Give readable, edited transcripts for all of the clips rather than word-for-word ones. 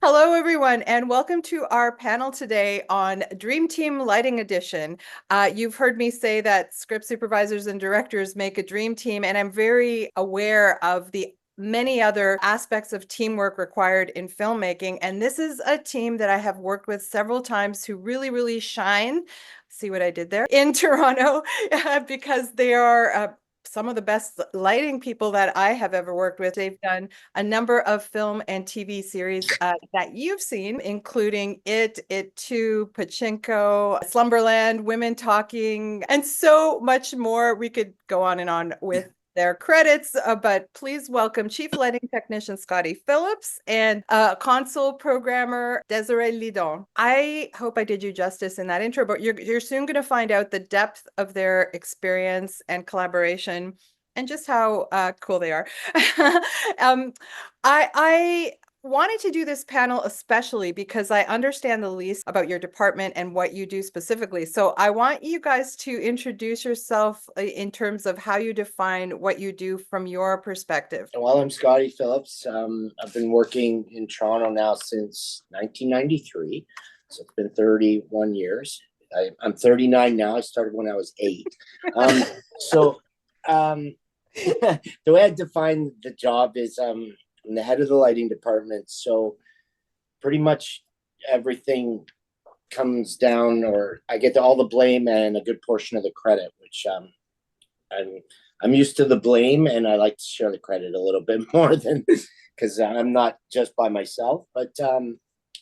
Hello, everyone, and welcome to our panel today on Dream Team Lighting Edition. You've heard me say that script supervisors and directors make a dream team, and I'm very aware of the many other aspects of teamwork required in filmmaking. And this is a team that I have worked with several times who really, really shine. See what I did there? In Toronto, because they are some of the best lighting people that I have ever worked with. They've done a number of film and TV series that you've seen, including IT2, Pachinko, Slumberland, Women Talking, and so much more. We could go on and on with their credits, but please welcome Chief Lighting Technician Scotti Phillips and console programmer Desiree Lidon. I hope I did you justice in that intro, but you're soon going to find out the depth of their experience and collaboration and just how cool they are. I wanted to do this panel especially because I understand the least about your department and what you do specifically. So I want you guys to introduce yourself in terms of how you define what you do from your perspective. Well, I'm Scotti Phillips. I've been working in Toronto now since 1993. So it's been 31 years. I'm 39 now. I started when I was 8. The way I define the job is I'm the head of the lighting department. So pretty much everything comes down, or I get all the blame and a good portion of the credit, which I'm used to the blame, and I like to share the credit a little bit more than because I'm not just by myself. But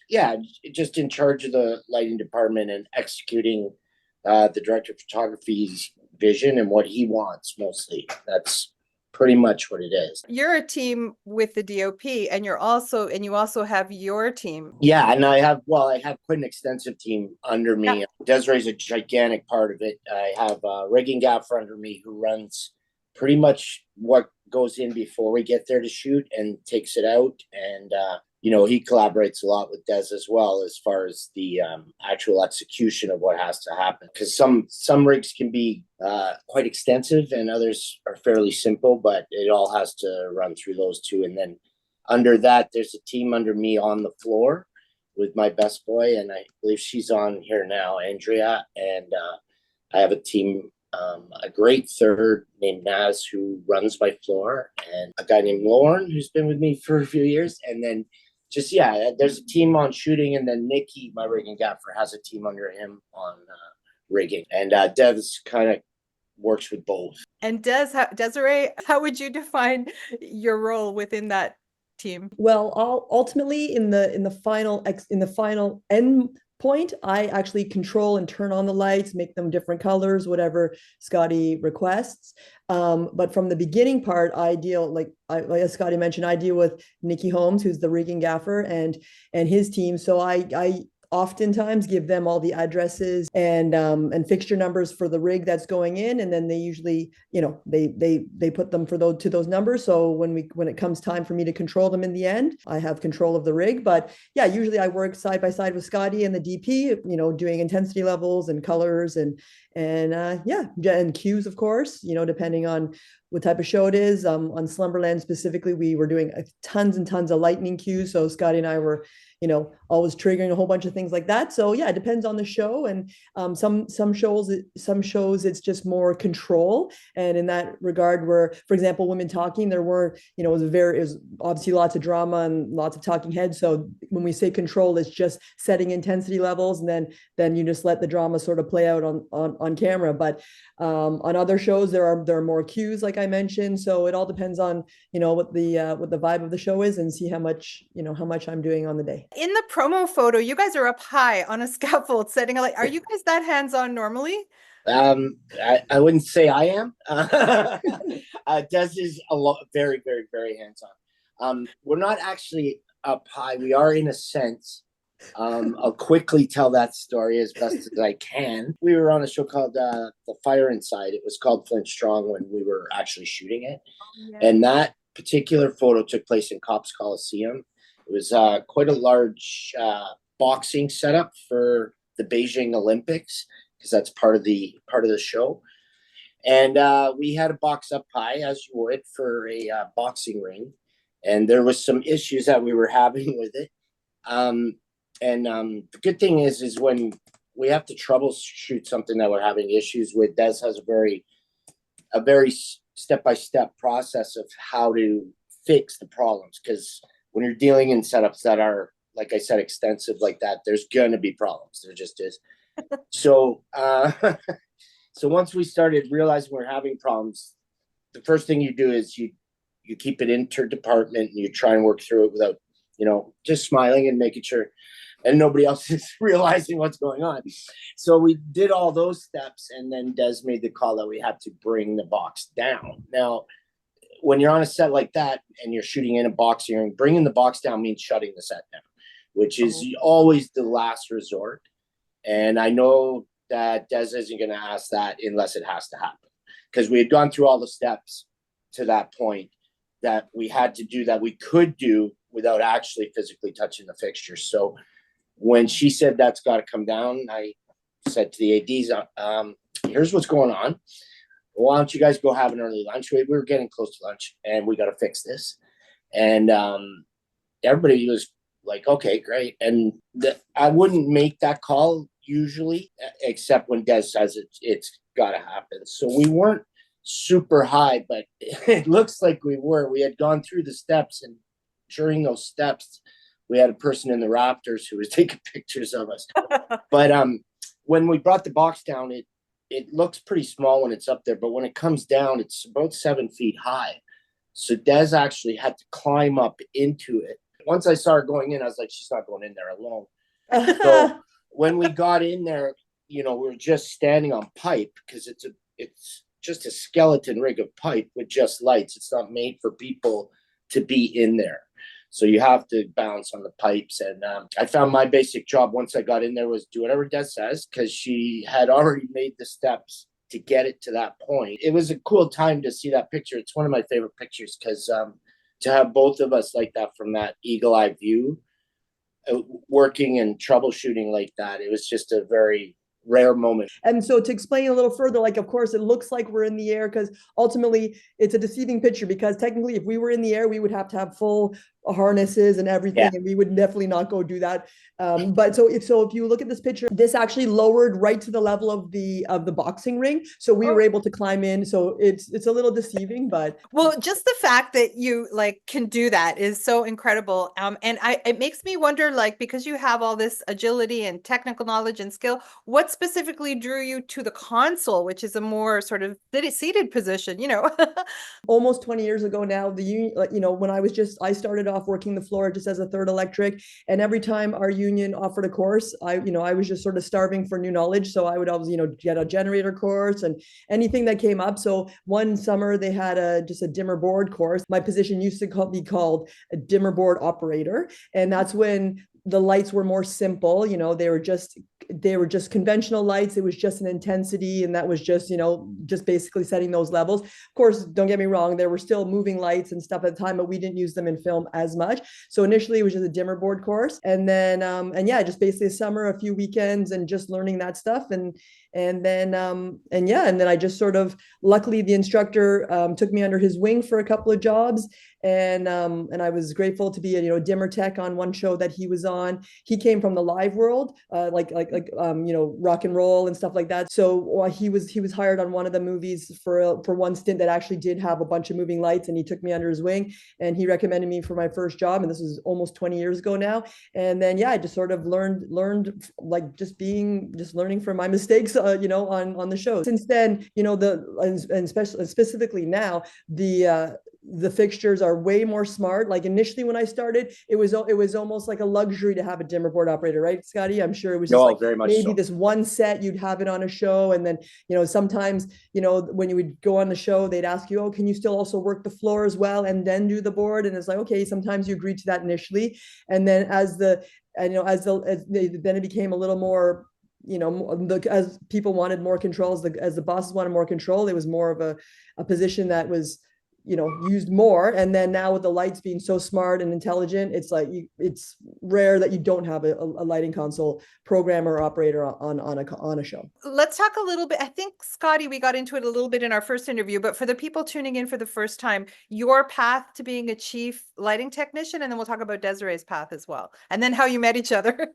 yeah, just in charge of the lighting department and executing the director of photography's vision and what he wants mostly. That's pretty much what it is. You're a team with the DOP, and you also have your team. Yeah, and I have quite an extensive team under me. Yeah. Desiree's a gigantic part of it. I have a rigging gaffer under me who runs pretty much what goes in before we get there to shoot and takes it out. And he collaborates a lot with Des as well as far as the actual execution of what has to happen. Because some rigs can be quite extensive and others are fairly simple, but it all has to run through those two. And then under that, there's a team under me on the floor with my best boy, and I believe she's on here now, Andrea. And I have a team, a great third named Naz, who runs my floor, and a guy named Lauren, who's been with me for a few years. And then there's a team on shooting, and then Nikki, my rigging gaffer, has a team under him on rigging. And Dev's kind of works with both. And Desiree, how would you define your role within that team? Well, ultimately in the final end point, I actually control and turn on the lights, make them different colors, whatever Scotti requests. But from the beginning part, I deal, like as Scotti mentioned, I deal with Nikki Holmes, who's the rigging gaffer, and his team. So I oftentimes give them all the addresses and fixture numbers for the rig that's going in, and then they usually, they put them to those numbers. So when it comes time for me to control them in the end, I have control of the rig. But yeah, usually I work side by side with Scotti and the DP, doing intensity levels and colors and cues, of course, depending on what type of show it is. On Slumberland specifically, we were doing tons and tons of lightning cues. So Scotti and I were, always triggering a whole bunch of things like that. So yeah, it depends on the show. And some shows it's just more control. And in that regard, where, for example, Women Talking, there were, it was obviously lots of drama and lots of talking heads. So when we say control, it's just setting intensity levels, and then you just let the drama sort of play out on camera. But on other shows, there are more cues, like I mentioned. So it all depends on, what the vibe of the show is, and see how much I'm doing on the day. In the promo photo, you guys are up high on a scaffold setting a light. Are you guys that hands-on normally? I wouldn't say I am. Des is very, very, very hands-on. We're not actually up high. We are in a sense. I'll quickly tell that story as best as I can. We were on a show called The Fire Inside. It was called Flint Strong when we were actually shooting it. Yeah. And that particular photo took place in Cops Coliseum. It was quite a large boxing setup for the Beijing Olympics, because that's part of the show. And we had a box up high, as you would, for a boxing ring. And there was some issues that we were having with it. The good thing is when we have to troubleshoot something that we're having issues with, Des has a very step-by-step process of how to fix the problems. Because when you're dealing in setups that are, like I said, extensive like that, there's gonna be problems. There just is. So, so once we started realizing we're having problems, the first thing you do is you keep it interdepartment and you try and work through it without, just smiling and making sure and nobody else is realizing what's going on. So we did all those steps, and then Des made the call that we had to bring the box down. Now, when you're on a set like that and you're shooting in a box, bringing the box down means shutting the set down, which is always the last resort. And I know that Des isn't going to ask that unless it has to happen, because we had gone through all the steps to that point that we had to do that we could do without actually physically touching the fixture. So when she said that's got to come down, I said to the ADs, here's what's going on. Why don't you guys go have an early lunch? We were getting close to lunch, and we got to fix this. And everybody was like, okay, great. And I wouldn't make that call usually, except when Des says it's got to happen. So we weren't super high, but it looks like we were. We had gone through the steps, and during those steps, we had a person in the rafters who was taking pictures of us. But when we brought the box down, it looks pretty small when it's up there, but when it comes down, it's about 7 feet high. So Des actually had to climb up into it. Once I saw her going in, I was like, she's not going in there alone. So when we got in there, we were just standing on pipe, because it's just a skeleton rig of pipe with just lights. It's not made for people to be in there. So you have to bounce on the pipes. And I found my basic job once I got in there was do whatever Des says, because she had already made the steps to get it to that point. It was a cool time to see that picture. It's one of my favorite pictures, because to have both of us like that from that eagle eye view, working and troubleshooting like that, it was just a very rare moment. And so to explain a little further, like, of course, it looks like we're in the air, because ultimately it's a deceiving picture, because technically if we were in the air, we would have to have full harnesses and everything, and we would definitely not go do that. But if you look at this picture, this actually lowered right to the level of the boxing ring, so we were able to climb in. So it's a little deceiving, but well, just the fact that you can do that is so incredible. And it makes me wonder, because you have all this agility and technical knowledge and skill, what specifically drew you to the console, which is a more sort of seated position, Almost 20 years ago now, when I started off working the floor just as a third electric, and every time our union offered a course, I was just sort of starving for new knowledge. So I would always, get a generator course and anything that came up. So one summer they had just a dimmer board course. My position used to be called a dimmer board operator. And that's when the lights were more simple. They were just conventional lights. It was just an intensity, and that was just just basically setting those levels. Of course, don't get me wrong, there were still moving lights and stuff at the time, but we didn't use them in film as much. So initially it was just a dimmer board course, and then just basically a summer, a few weekends, and just learning that stuff. And then I just sort of, luckily the instructor took me under his wing for a couple of jobs, and I was grateful to be a dimmer tech on one show that he was on. He came from the live world, rock and roll and stuff like that. So he was hired on one of the movies for one stint that actually did have a bunch of moving lights, and he took me under his wing, and he recommended me for my first job, and this is almost 20 years ago now. And then I just sort of learned just learning from my mistakes on the show. Since then, specifically now, the fixtures are way more smart. Like initially when I started, it was almost like a luxury to have a dimmer board operator, right, Scotti? I'm sure it was just very much maybe so. This one set you'd have it on a show, and then sometimes when you would go on the show, they'd ask you, oh, can you still also work the floor as well and then do the board? And it's like, okay, sometimes you agree to that initially, and then as it became a little more, as people wanted more control, as the bosses wanted more control, it was more of a position that was used more. And then now with the lights being so smart and intelligent, it's like it's rare that you don't have a lighting console programmer or operator on a show. Let's talk a little bit. I think, Scotti, we got into it a little bit in our first interview, but for the people tuning in for the first time, your path to being a chief lighting technician, and then we'll talk about Desiree's path as well, and then how you met each other.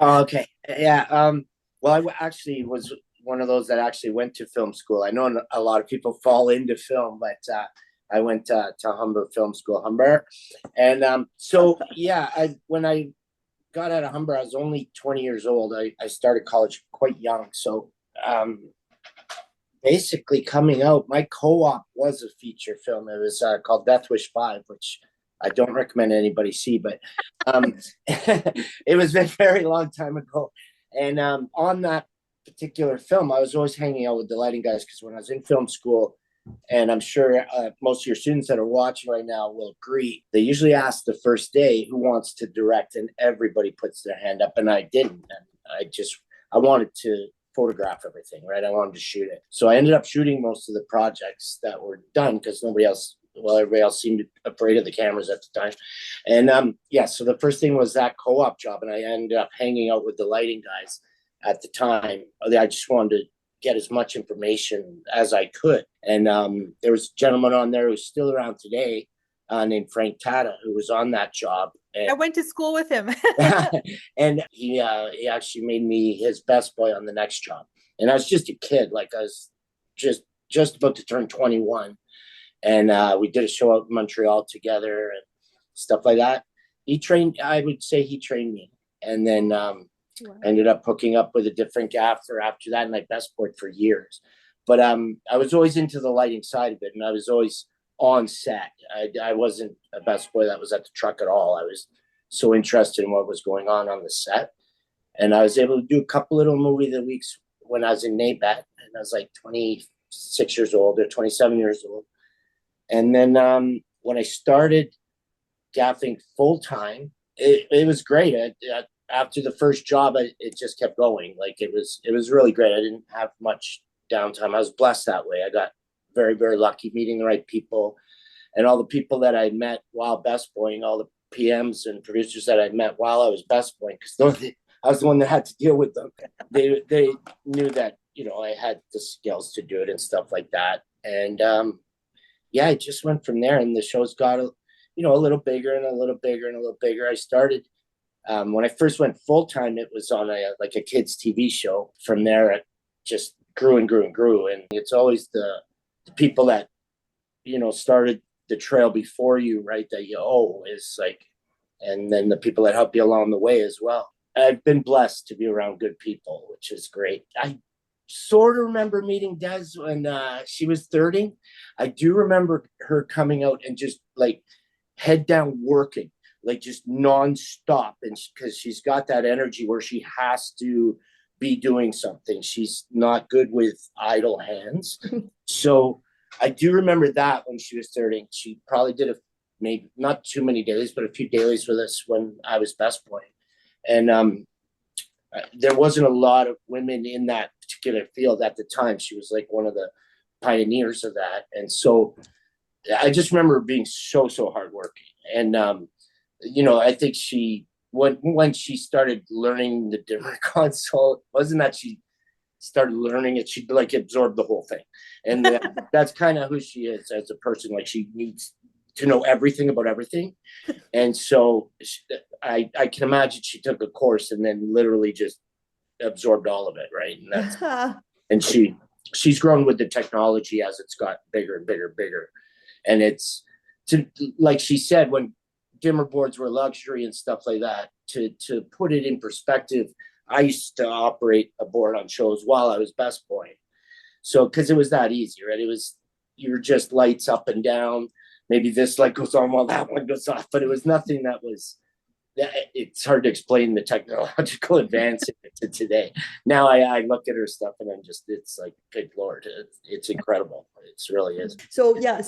Oh, okay. Yeah. Well, I actually was one of those that actually went to film school. I know a lot of people fall into film, but I went to Humber Film School, Humber. And so, yeah, when I got out of Humber, I was only 20 years old. I started college quite young. So basically coming out, my co-op was a feature film. It was called Death Wish 5, which I don't recommend anybody see, but it was a very long time ago. And on that particular film, I was always hanging out with the lighting guys because when I was in film school, and I'm sure most of your students that are watching right now will agree, they usually ask the first day who wants to direct, and everybody puts their hand up, and I didn't. And I wanted to photograph everything, right? I wanted to shoot it. So I ended up shooting most of the projects that were done because everybody else seemed afraid of the cameras at the time. And yeah, so the first thing was that co-op job, and I ended up hanging out with the lighting guys at the time. I just wanted to get as much information as I could. And there was a gentleman on there who's still around today named Frank Tata, who was on that job. And I went to school with him. and he actually made me his best boy on the next job. And I was just a kid, like I was just about to turn 21. And we did a show out in Montreal together and stuff like that. I would say he trained me. And then ended up hooking up with a different gaffer after that, and I best boyed for years. But I was always into the lighting side of it, and I was always on set. I wasn't a best boy that was at the truck at all. I was so interested in what was going on the set. And I was able to do a couple little movie of the weeks when I was in NABET, and I was like 26 years old or 27 years old. And then when I started gaffing full time, it was great. After the first job, it just kept going. Like it was really great. I didn't have much downtime. I was blessed that way. I got very, very lucky meeting the right people, and all the people that I met while best boying, all the PMs and producers that I met while I was best boying, because I was the one that had to deal with them. They knew that, I had the skills to do it and stuff like that. And yeah, it just went from there, and the shows got a little bigger and a little bigger and a little bigger. I started when I first went full time, it was on a kids TV show. From there, it just grew and grew and grew. And it's always the people that started the trail before you, right? That you owe is like, and then the people that help you along the way as well. I've been blessed to be around good people, which is great. I sort of remember meeting Des when she was 30. I do remember her coming out and just like head down working, like just nonstop. And because she's got that energy where she has to be doing something. She's not good with idle hands. So I do remember that when she was 30. She probably did maybe not too many dailies, but a few dailies with us when I was best boy. And there wasn't a lot of women in that particular field at the time. She was like one of the pioneers of that. And so I just remember being so hardworking. And I think when she started learning the dimmer console, it wasn't that she started learning it, she like absorbed the whole thing. And that's kind of who she is as a person. Like she needs to know everything about everything. And so I can imagine she took a course and then literally just absorbed all of it, right? And she's grown with the technology as it's got bigger and bigger and bigger. And it's like she said, when dimmer boards were luxury and stuff like that, to put it in perspective, I used to operate a board on shows while I was best boy. So because it was that easy, right? You're just lights up and down. Maybe this light goes on while that one goes off, but it was nothing that was. It's hard to explain the technological advance to today. Now I look at her stuff and it's like, good Lord, it's incredible. It really is. So yeah,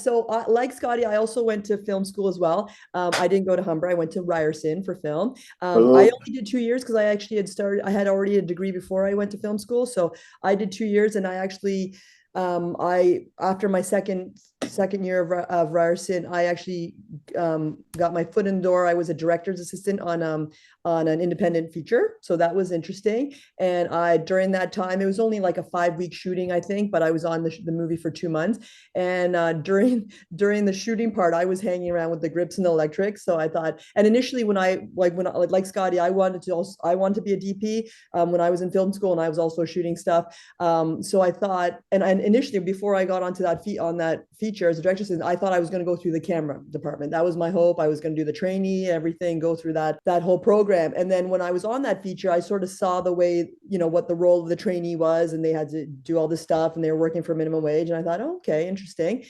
like Scotti, I also went to film school as well. I didn't go to Humber. I went to Ryerson for film. I only did 2 years because I had already a degree before I went to film school. So I did 2 years, and I actually I after my second year of Ryerson, I actually got my foot in the door. I was a director's assistant on an independent feature, so that was interesting. And I during that time, it was only like a 5 week shooting, I think, but I was on the movie for 2 months. And during the shooting part, I was hanging around with the grips and the electrics. So I thought, and initially like Scotti, I wanted to be a DP when I was in film school, and I was also shooting stuff. So I thought, and initially before I got onto that feature as a director assistant, I thought I was going to go through the camera department. That was my hope. I was going to do the trainee, everything, go through that whole program. And then when I was on that feature, I sort of saw the way, what the role of the trainee was, and they had to do all this stuff, and they were working for minimum wage. And I thought, oh, okay, interesting.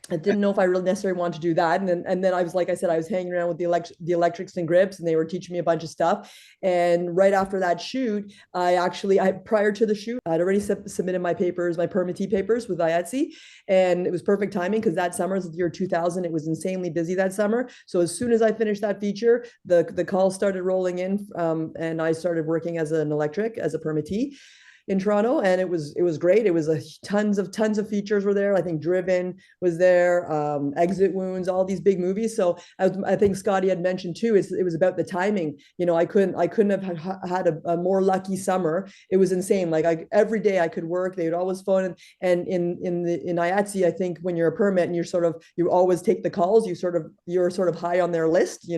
I didn't know if I really necessarily wanted to do that. And then I was, like I said, I was hanging around with the electrics and grips, and they were teaching me a bunch of stuff. And right after that shoot, prior to the shoot, I'd already submitted my papers, my permittee papers with IATSE. And it was perfect timing because that summer is the year 2000. It was insanely busy that summer. So as soon as I finished that feature, the calls started rolling in, and I started working as a permittee in Toronto, and it was great. It was tons of features were there. I think Driven was there, Exit Wounds, all these big movies. So I think Scotti had mentioned too, it was about the timing. I couldn't have had a more lucky summer. It was insane. Like every day I could work. They would always phone, and in IATSE, I think when you're a permit and you always take the calls, you're sort of high on their list.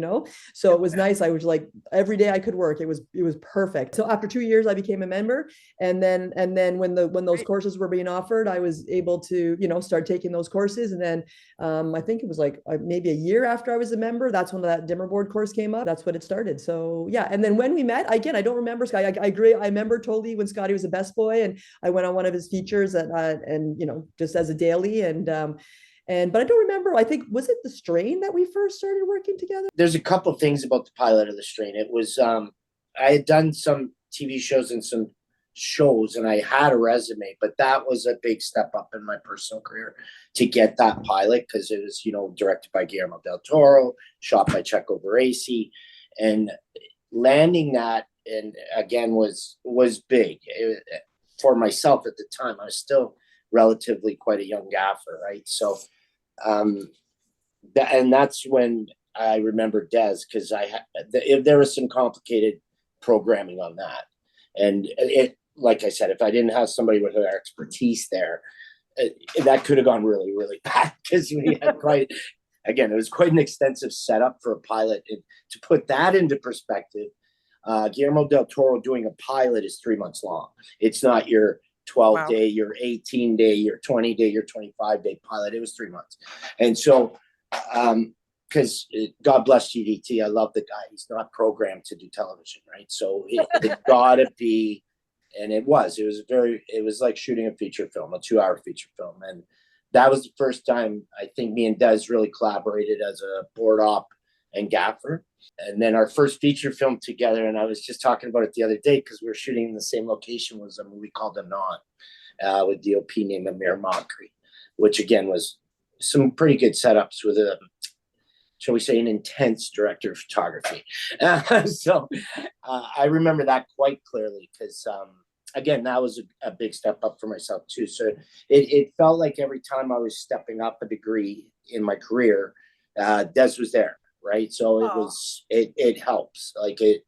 So it was nice. I was like every day I could work. It was perfect. So after 2 years, I became a member. And then when those courses were being offered, I was able to start taking those courses. And then I think it was like maybe a year after I was a member, that's when that dimmer board course came up. That's what it started. So yeah. And then when we met again, I don't remember Scott. I agree. I remember totally when Scotti was a best boy, and I went on one of his features and just as a daily. But I don't remember. I think, was it The Strain that we first started working together? There's a couple of things about the pilot of The Strain. It was I had done some TV shows and some shows, and I had a resume, but that was a big step up in my personal career to get that pilot, because it was directed by Guillermo del Toro, shot by Checo Baresi, and landing that, and again, was big for myself at the time. I was still relatively quite a young gaffer, right? So and that's when I remember Des, because there was some complicated programming on that, and it, like I said, if I didn't have somebody with their expertise there, that could have gone really, really bad, because we had it was quite an extensive setup for a pilot. To put that into perspective, Guillermo del Toro doing a pilot is 3 months long. It's not your 12-day, your 18-day, your 20-day, your 25-day pilot. It was 3 months. And so, because God bless GDT, I love the guy. He's not programmed to do television, right? So it gotta be. And it was like shooting a feature film, a 2-hour feature film. And that was the first time I think me and Des really collaborated as a board op and gaffer. And then our first feature film together, and I was just talking about it the other day because we were shooting in the same location, was a movie called Anon, with DOP named Amir Mockery, which again was some pretty good setups with shall we say, an intense director of photography. So I remember that quite clearly, because again, that was a big step up for myself too. So it felt like every time I was stepping up a degree in my career, Des was there, right? So it helps. Like she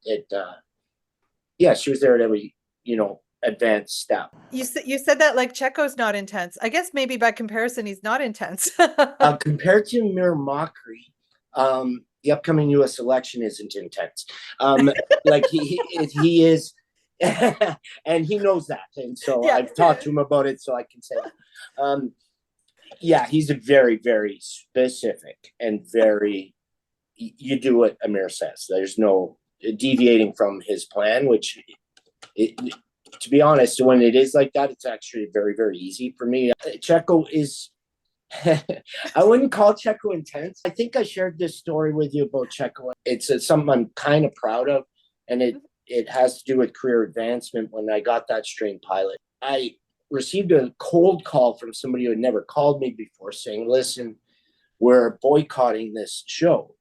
was there at every advanced step. You said that like Checo's not intense. I guess maybe by comparison, he's not intense. Compared to Amir Mockery, the upcoming U.S. election isn't intense. Like he is, and he knows that, and so I've talked to him about it, so I can say that. He's a very, very specific and very. You do what Amir says. There's no deviating from his plan. Which, to be honest, when it is like that, it's actually very, very easy for me. Checo is. I wouldn't call Checo intense. I think I shared this story with you about Checo. It's something I'm kind of proud of, and it has to do with career advancement. When I got that Strain pilot, I received a cold call from somebody who had never called me before, saying, "Listen, we're boycotting this show."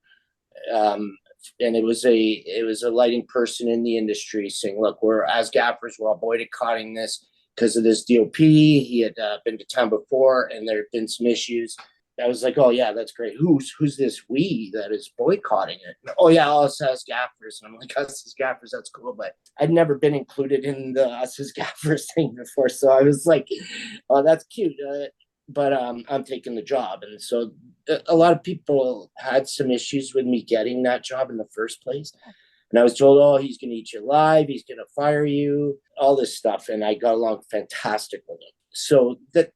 And it was a lighting person in the industry saying, "Look, we're as gaffers, we're all boycotting this because of this DOP. He had been to town before, and there had been some issues. I was like, oh yeah, that's great. Who's this we that is boycotting it? Oh yeah, us as gaffers. And I'm like, us as gaffers, that's cool. But I'd never been included in the us as gaffers thing before. So I was like, oh, that's cute. But I'm taking the job. And so a lot of people had some issues with me getting that job in the first place. And I was told, oh, he's going to eat you alive. He's going to fire you, all this stuff. And I got along fantastic with him. So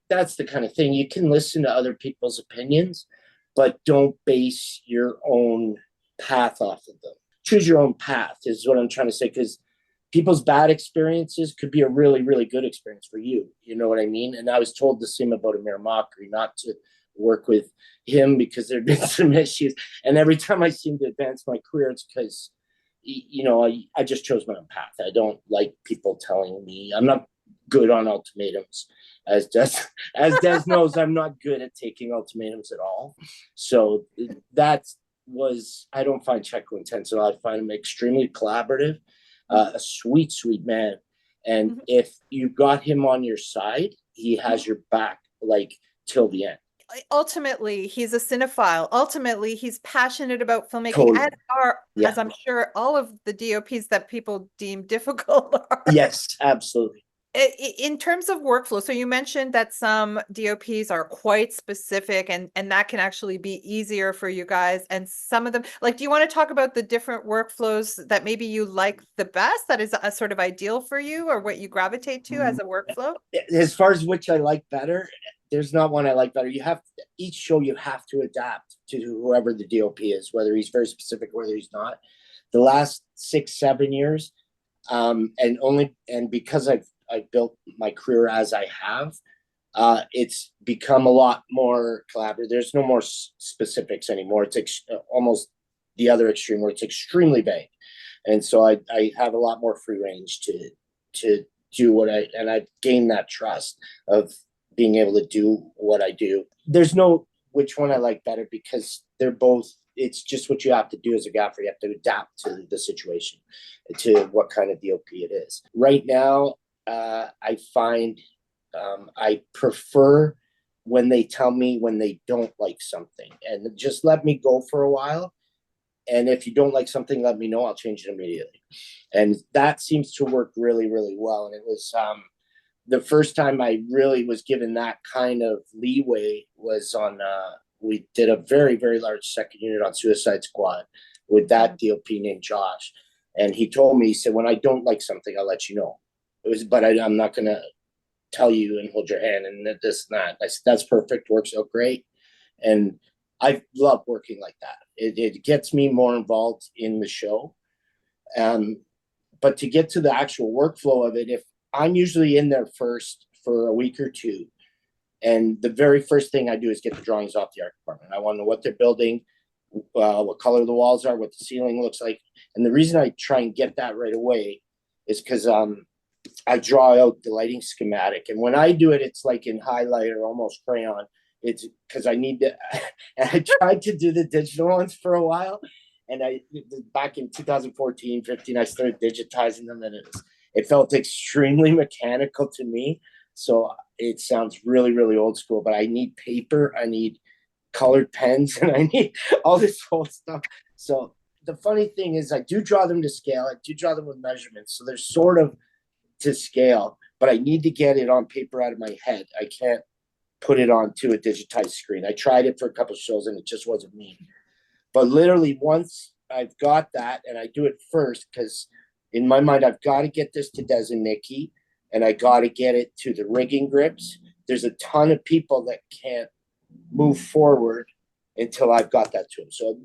that's the kind of thing. You can listen to other people's opinions, but don't base your own path off of them. Choose your own path is what I'm trying to say, because people's bad experiences could be a really, really good experience for you. You know what I mean? And I was told the same about Amir Mockery, not to work with him because there'd been some issues. And every time I seem to advance my career, it's because, you know, I just chose my own path. I don't like people telling me. I'm not good on ultimatums. As Des knows, I'm not good at taking ultimatums at all. So I don't find Checo intense at all. I find him extremely collaborative, a sweet, sweet man. And if you got him on your side, he has your back, like, till the end. Ultimately, he's a cinephile. Ultimately, he's passionate about filmmaking, Totally. as I'm sure all of the DOPs that people deem difficult are. Yes, absolutely. In terms of workflow, so you mentioned that some DOPs are quite specific and that can actually be easier for you guys. And some of them, like, do you want to talk about the different workflows that maybe you like the best, that is a sort of ideal for you, or what you gravitate to as a workflow? As far as which I like better, there's not one I like better. Each show you have to adapt to whoever the DOP is, whether he's very specific, whether he's not. The last 6-7 years, and because I've built my career as I have, it's become a lot more collaborative. There's no more specifics anymore. It's almost the other extreme where it's extremely vague. And so I have a lot more free range to do and I've gained that trust of being able to do what I do. There's no which one I like better, because they're both, it's just what you have to do as a gaffer. You have to adapt to the situation, to what kind of DOP it is. Right now, I find I prefer when they tell me when they don't like something, and just let me go for a while. And if you don't like something, let me know. I'll change it immediately. And that seems to work really, really well. And it was the first time I really was given that kind of leeway was on, we did a very, very large second unit on Suicide Squad with that DOP named Josh. And he told me, he said, when I don't like something, I'll let you know. But I'm not going to tell you and hold your hand and this and that. I said, that's perfect. Works out great. And I love working like that. It gets me more involved in the show. But to get to the actual workflow of it, if I'm usually in there first for a week or two, and the very first thing I do is get the drawings off the art department. I want to know what they're building, what color the walls are, what the ceiling looks like. And the reason I try and get that right away is because I draw out the lighting schematic. And when I do it, it's like in highlighter, almost crayon. It's because I need to, and I tried to do the digital ones for a while. And back in 2014, 15, I started digitizing them, and it felt extremely mechanical to me. So it sounds really, really old school, but I need paper, I need colored pens, and I need all this whole stuff. So the funny thing is I do draw them to scale. I do draw them with measurements. So they're sort of to scale, but I need to get it on paper out of my head. I can't put it onto a digitized screen. I tried it for a couple of shows and it just wasn't me. But literally once I've got that, and I do it first, because in my mind, I've got to get this to Des and Nikki, and I got to get it to the rigging grips. There's a ton of people that can't move forward until I've got that to them. So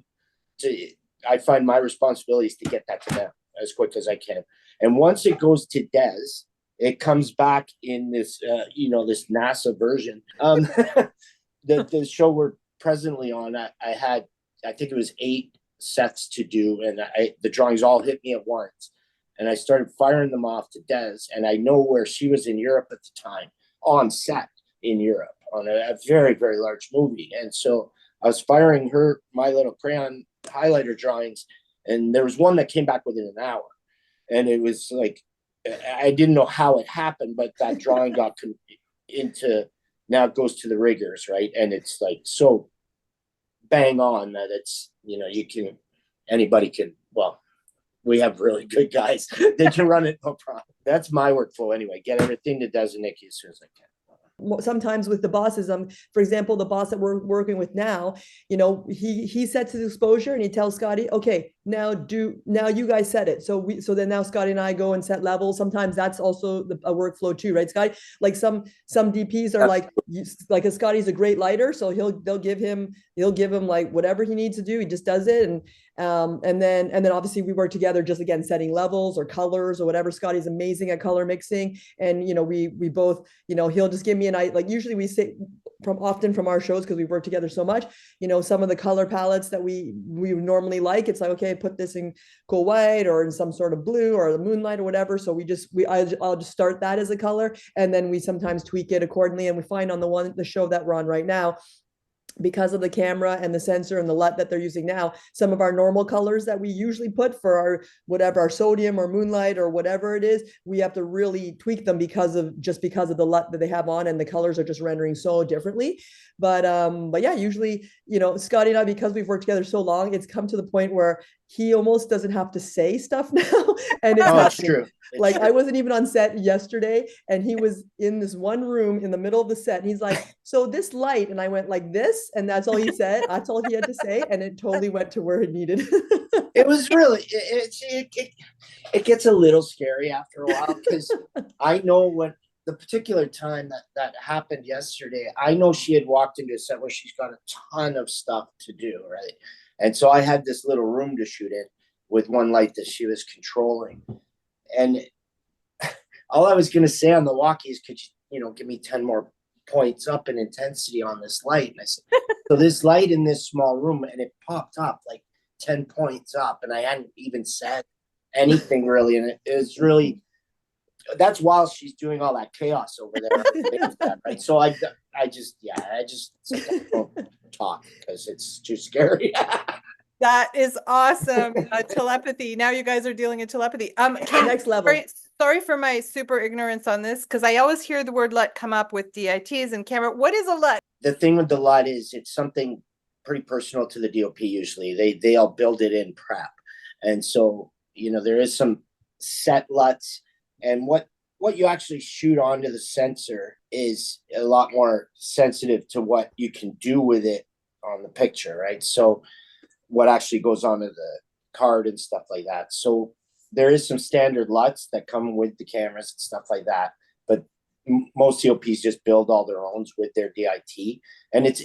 I find my responsibility is to get that to them as quick as I can. And once it goes to Des, it comes back in this, this NASA version. The show we're presently on, I think it was 8 sets to do, and the drawings all hit me at once. And I started firing them off to Des, and I know where she was in Europe at the time, on set in Europe, on a very, very large movie. And so I was firing her my little crayon highlighter drawings, and there was one that came back within an hour. And it was like, I didn't know how it happened, but that drawing got into, now it goes to the riggers, right? And it's like so bang on that it's, anybody can, well, we have really good guys that can run it no problem. That's my workflow anyway. Get everything to Des and Nikki as soon as I can. Sometimes with the bosses, for example, the boss that we're working with now, he sets his exposure and he tells Scotty, okay, now you guys set it. So then now Scotty and I go and set levels. Sometimes that's also a workflow too, right, Scotty? Like some DPs are like a Scotty's a great lighter, so he'll give him like whatever he needs to do. He just does it, and then obviously we work together just again setting levels or colors or whatever. Scotty's amazing at color mixing, and we both, he'll just give me like usually we say often from our shows, because we work together so much, some of the color palettes that we normally like, it's like, okay, put this in cool white or in some sort of blue or the moonlight or whatever. So I'll just start that as a color, and then we sometimes tweak it accordingly. And we find on the show that we're on right now, because of the camera and the sensor and the LUT that they're using now, some of our normal colors that we usually put for our sodium or moonlight or whatever it is, we have to really tweak them because of the LUT that they have on, and the colors are just rendering so differently. But yeah, usually, Scotty and I, because we've worked together so long, it's come to the point where he almost doesn't have to say stuff now. And it's true. Like, I wasn't even on set yesterday, and he was in this one room in the middle of the set. And he's like, so this light, and I went like this, and that's all he said. That's all he had to say, and it totally went to where it needed. It was really, it gets a little scary after a while, because I know when the particular time that happened yesterday, I know she had walked into a set where she's got a ton of stuff to do, right? And so I had this little room to shoot in with one light that she was controlling. And all I was going to say on the walkie is, could you, give me 10 more points up in intensity on this light? And I said, so this light in this small room, and it popped up like 10 points up, and I hadn't even said anything really. And it was really, that's while she's doing all that chaos over there. Right. So I just don't talk because it's too scary. That is awesome. Telepathy. Now you guys are dealing in telepathy. Next level. Sorry for my super ignorance on this, because I always hear the word LUT come up with DITs and camera. What is a LUT? The thing with the LUT is it's something pretty personal to the DOP usually. They all build it in prep. And so, there is some set LUTs, and what you actually shoot onto the sensor is a lot more sensitive to what you can do with it on the picture, right? So what actually goes onto the card and stuff like that. So there is some standard LUTs that come with the cameras and stuff like that, but most COPs just build all their own with their DIT, and it's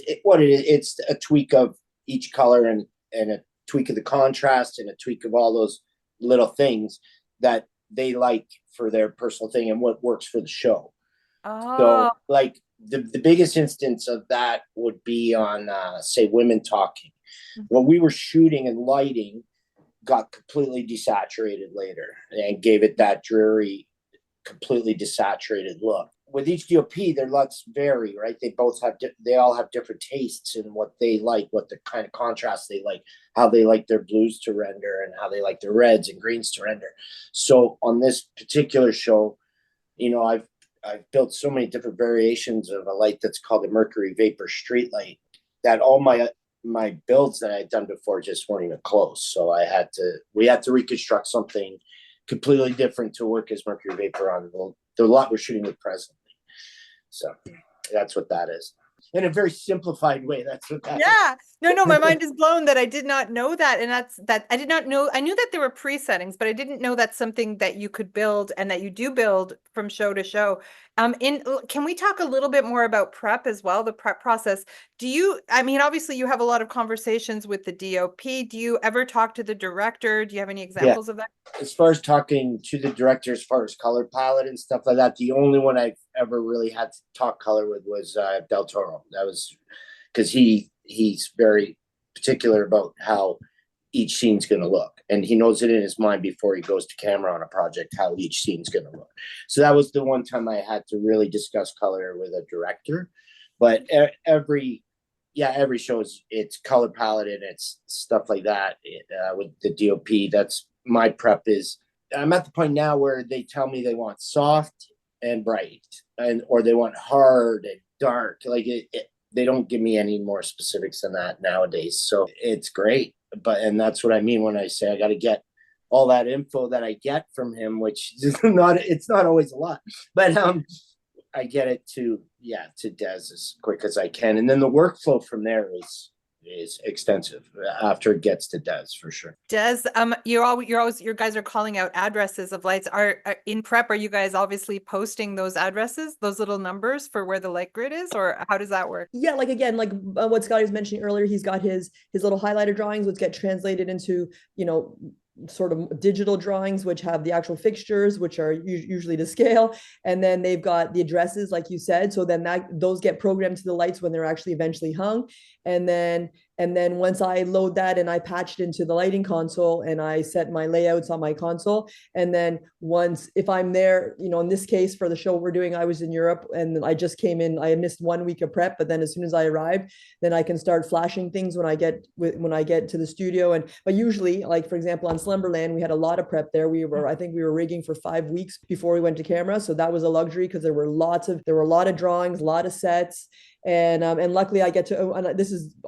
a tweak of each color and a tweak of the contrast and a tweak of all those little things that they like for their personal thing and what works for the show. Oh. So like the biggest instance of that would be on say Women Talking. What we were shooting and lighting got completely desaturated later and gave it that dreary, completely desaturated look. With each DOP, their LUTs vary, right? They all have different tastes in what they like, what the kind of contrast they like, how they like their blues to render, and how they like their reds and greens to render. So on this particular show, I've built so many different variations of a light that's called the Mercury Vapor Street Light that all my builds that I had done before just weren't even close. So we had to reconstruct something completely different to work as Mercury Vapor on the lot we're shooting with presently. So that's what that is. In a very simplified way, that's what that is. No, my mind is blown that I did not know that. And I did not know, I knew that there were presettings, but I didn't know that's something that you could build and that you do build from show to show. Can we talk a little bit more about prep as well, the prep process? Obviously you have a lot of conversations with the DOP. Do you ever talk to the director? Do you have any examples of that? As far as talking to the director, as far as color palette and stuff like that, the only one I've ever really had to talk color with was Del Toro. That was because he's very particular about how each scene's going to look, and he knows it in his mind before he goes to camera on a project how each scene's going to look. So that was the one time I had to really discuss color with a director. But every show it's color palette and it's stuff like that. With the DOP, that's my prep is I'm at the point now where they tell me they want soft and bright, or they want hard and dark. Like they don't give me any more specifics than that nowadays. So it's great. And that's what I mean when I say I got to get all that info that I get from him, which is it's not always a lot, but I get it to Des as quick as I can. And then the workflow from there is extensive after it gets to Des, for sure. Des, you guys are calling out addresses of lights. Are in prep, are you guys obviously posting those addresses, those little numbers for where the light grid is, or how does that work? Yeah, like again, like what Scotty was mentioning earlier, he's got his little highlighter drawings, which get translated into, sort of digital drawings, which have the actual fixtures, which are usually to scale. And then they've got the addresses, like you said. So then those get programmed to the lights when they're actually eventually hung. And then once I load that and I patch it into the lighting console and I set my layouts on my console. And then if I'm there, in this case for the show we're doing, I was in Europe and I just came in, I missed 1 week of prep, but then as soon as I arrived, then I can start flashing things when I get to the studio. But usually, like for example, on Slumberland, we had a lot of prep there. I think we were rigging for 5 weeks before we went to camera. So that was a luxury because there were a lot of drawings, a lot of sets. And luckily I get to,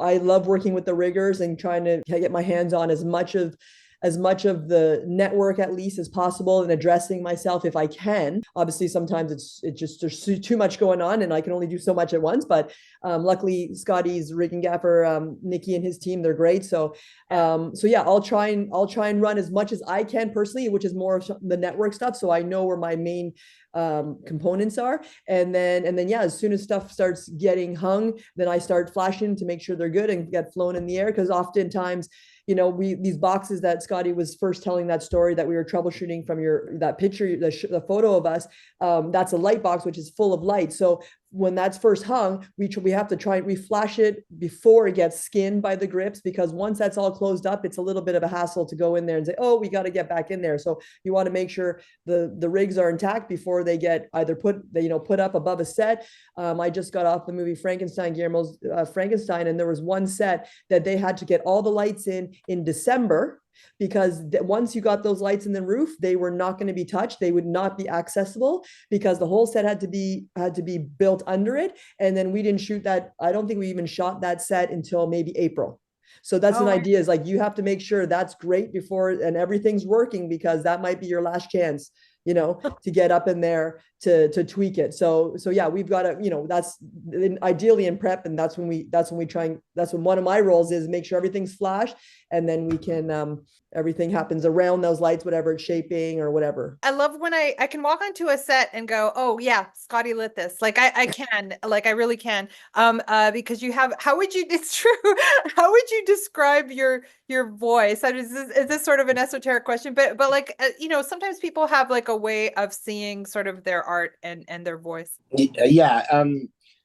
I love working with the riggers and trying to get my hands on as much of the network at least as possible and addressing myself if I can. Obviously, sometimes there's too much going on and I can only do so much at once. But luckily, Scotty's rigging gaffer, Nikki and his team, they're great. So yeah, I'll try and run as much as I can personally, which is more of the network stuff. So I know where my main components are. And then yeah, as soon as stuff starts getting hung, then I start flashing to make sure they're good and get flown in the air. Because oftentimes, these boxes that Scotty was first telling that story that we were troubleshooting from that picture, the photo of us, that's a light box, which is full of light. So when that's first hung, we have to we flash it before it gets skinned by the grips, because once that's all closed up, it's a little bit of a hassle to go in there and say, oh, we got to get back in there. So you want to make sure the rigs are intact before they get either put up above a set. I just got off the movie Guillermo's Frankenstein, and there was one set that they had to get all the lights in December, because once you got those lights in the roof, they were not going to be touched. They would not be accessible because the whole set had to be built under it. And then we didn't shoot that. I don't think we even shot that set until maybe April. So that's an idea, is like, you have to make sure that's great before and everything's working, because that might be your last chance, to get up in there to tweak it. So yeah, we've got to, that's ideally in prep. And that's when one of my roles is make sure everything's flashed, and then we can, everything happens around those lights, whatever it's shaping or whatever. I love when I can walk onto a set and go, oh yeah, Scotty lit this. Like I can, like I really can. Because it's true. How would you describe your voice? Is this sort of an esoteric question, but like, sometimes people have like a way of seeing sort of their art and their voice. Yeah.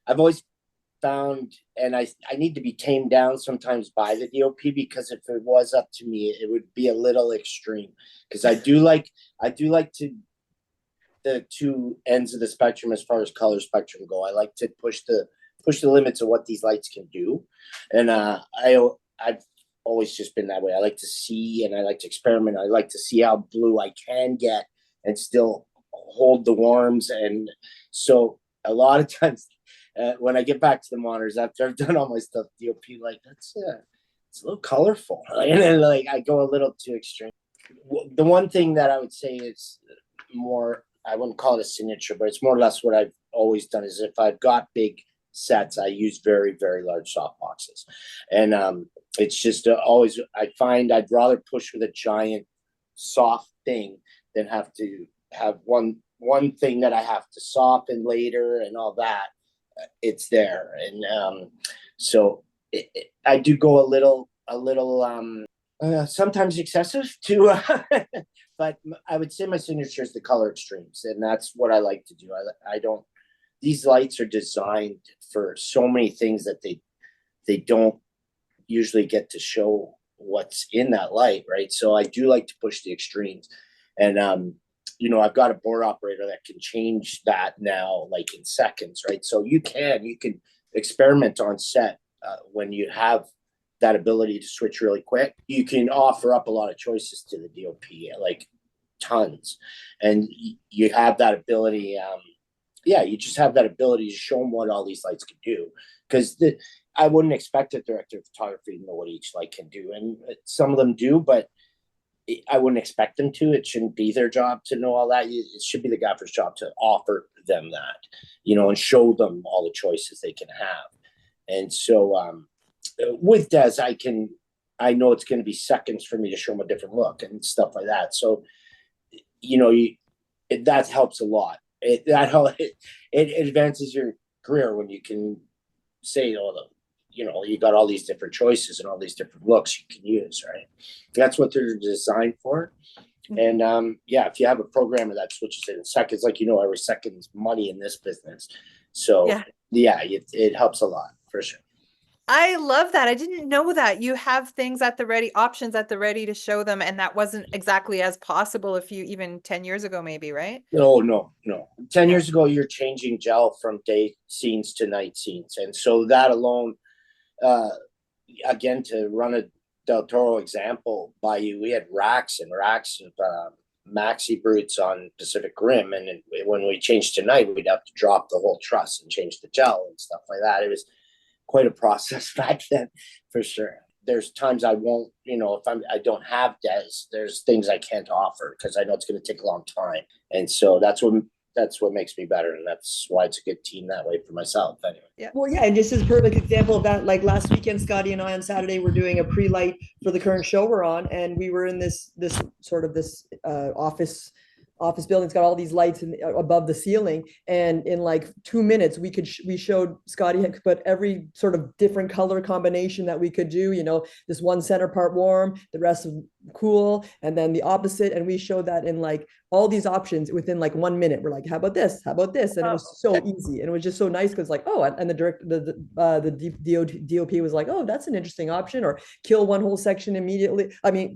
I've always found, and I need to be tamed down sometimes by the DOP, because if it was up to me, it would be a little extreme, because I do like to the two ends of the spectrum as far as color spectrum go. I like to push the limits of what these lights can do, and I've always just been that way. I like to see and I like to experiment. I like to see how blue I can get and still hold the warms, and so a lot of times when I get back to the monitors after I've done all my stuff, DOP like, it's a little colorful, and then like I go a little too extreme. The one thing that I would say is more, I wouldn't call it a signature, but it's more or less what I've always done, is if I've got big sets, I use very, very large soft boxes. And it's just always, I find I'd rather push with a giant soft thing than have to have one thing that I have to soften later and all that. It's there. And so I do go a little sometimes excessive too, but I would say my signature is the color extremes, and that's what I like to do. I don't, these lights are designed for so many things that they don't usually get to show what's in that light, right? So I do like to push the extremes, and I've got a board operator that can change that now, like in seconds, right? So you can experiment on set when you have that ability to switch really quick. You can offer up a lot of choices to the DOP. Like tons, and you have that ability. You just have that ability to show them what all these lights can do, because I wouldn't expect a director of photography to know what each light can do, and some of them do, but I wouldn't expect them to. It shouldn't be their job to know all that. It should be the gaffer's job to offer them that, and show them all the choices they can have. And so with Des, I know it's going to be seconds for me to show them a different look and stuff like that. So, that helps a lot. It advances your career when you can say, you got all these different choices and all these different looks you can use, right? That's what they're designed for. And if you have a programmer that switches it in seconds, every second's money in this business. So it helps a lot for sure. I love that. I didn't know that you have things at the ready, options at the ready to show them, and that wasn't exactly as possible even 10 years ago, maybe, right? No. 10 years ago, you're changing gel from day scenes to night scenes, and so that alone, again, to run a Del Toro example by you, we had racks and racks of maxi brutes on Pacific Rim, and when we changed to night, we'd have to drop the whole truss and change the gel and stuff like that. It was quite a process back then, for sure. There's times I won't, if I don't have Des, there's things I can't offer because I know it's going to take a long time, and so that's what makes me better, and that's why it's a good team that way for myself anyway. Yeah. Well, yeah, and just as a perfect example of that, like last weekend, Scotti and I on Saturday were doing a pre-light for the current show we're on, and we were in this office building. It's got all these lights above the ceiling, and in like 2 minutes we showed Scotti had put every sort of different color combination that we could do, this one center part warm, the rest of cool, and then the opposite, and we showed that in like all these options within like 1 minute. We're like, how about this, and it was so easy, and it was just so nice because and the DOP was like, oh, that's an interesting option, or kill one whole section immediately.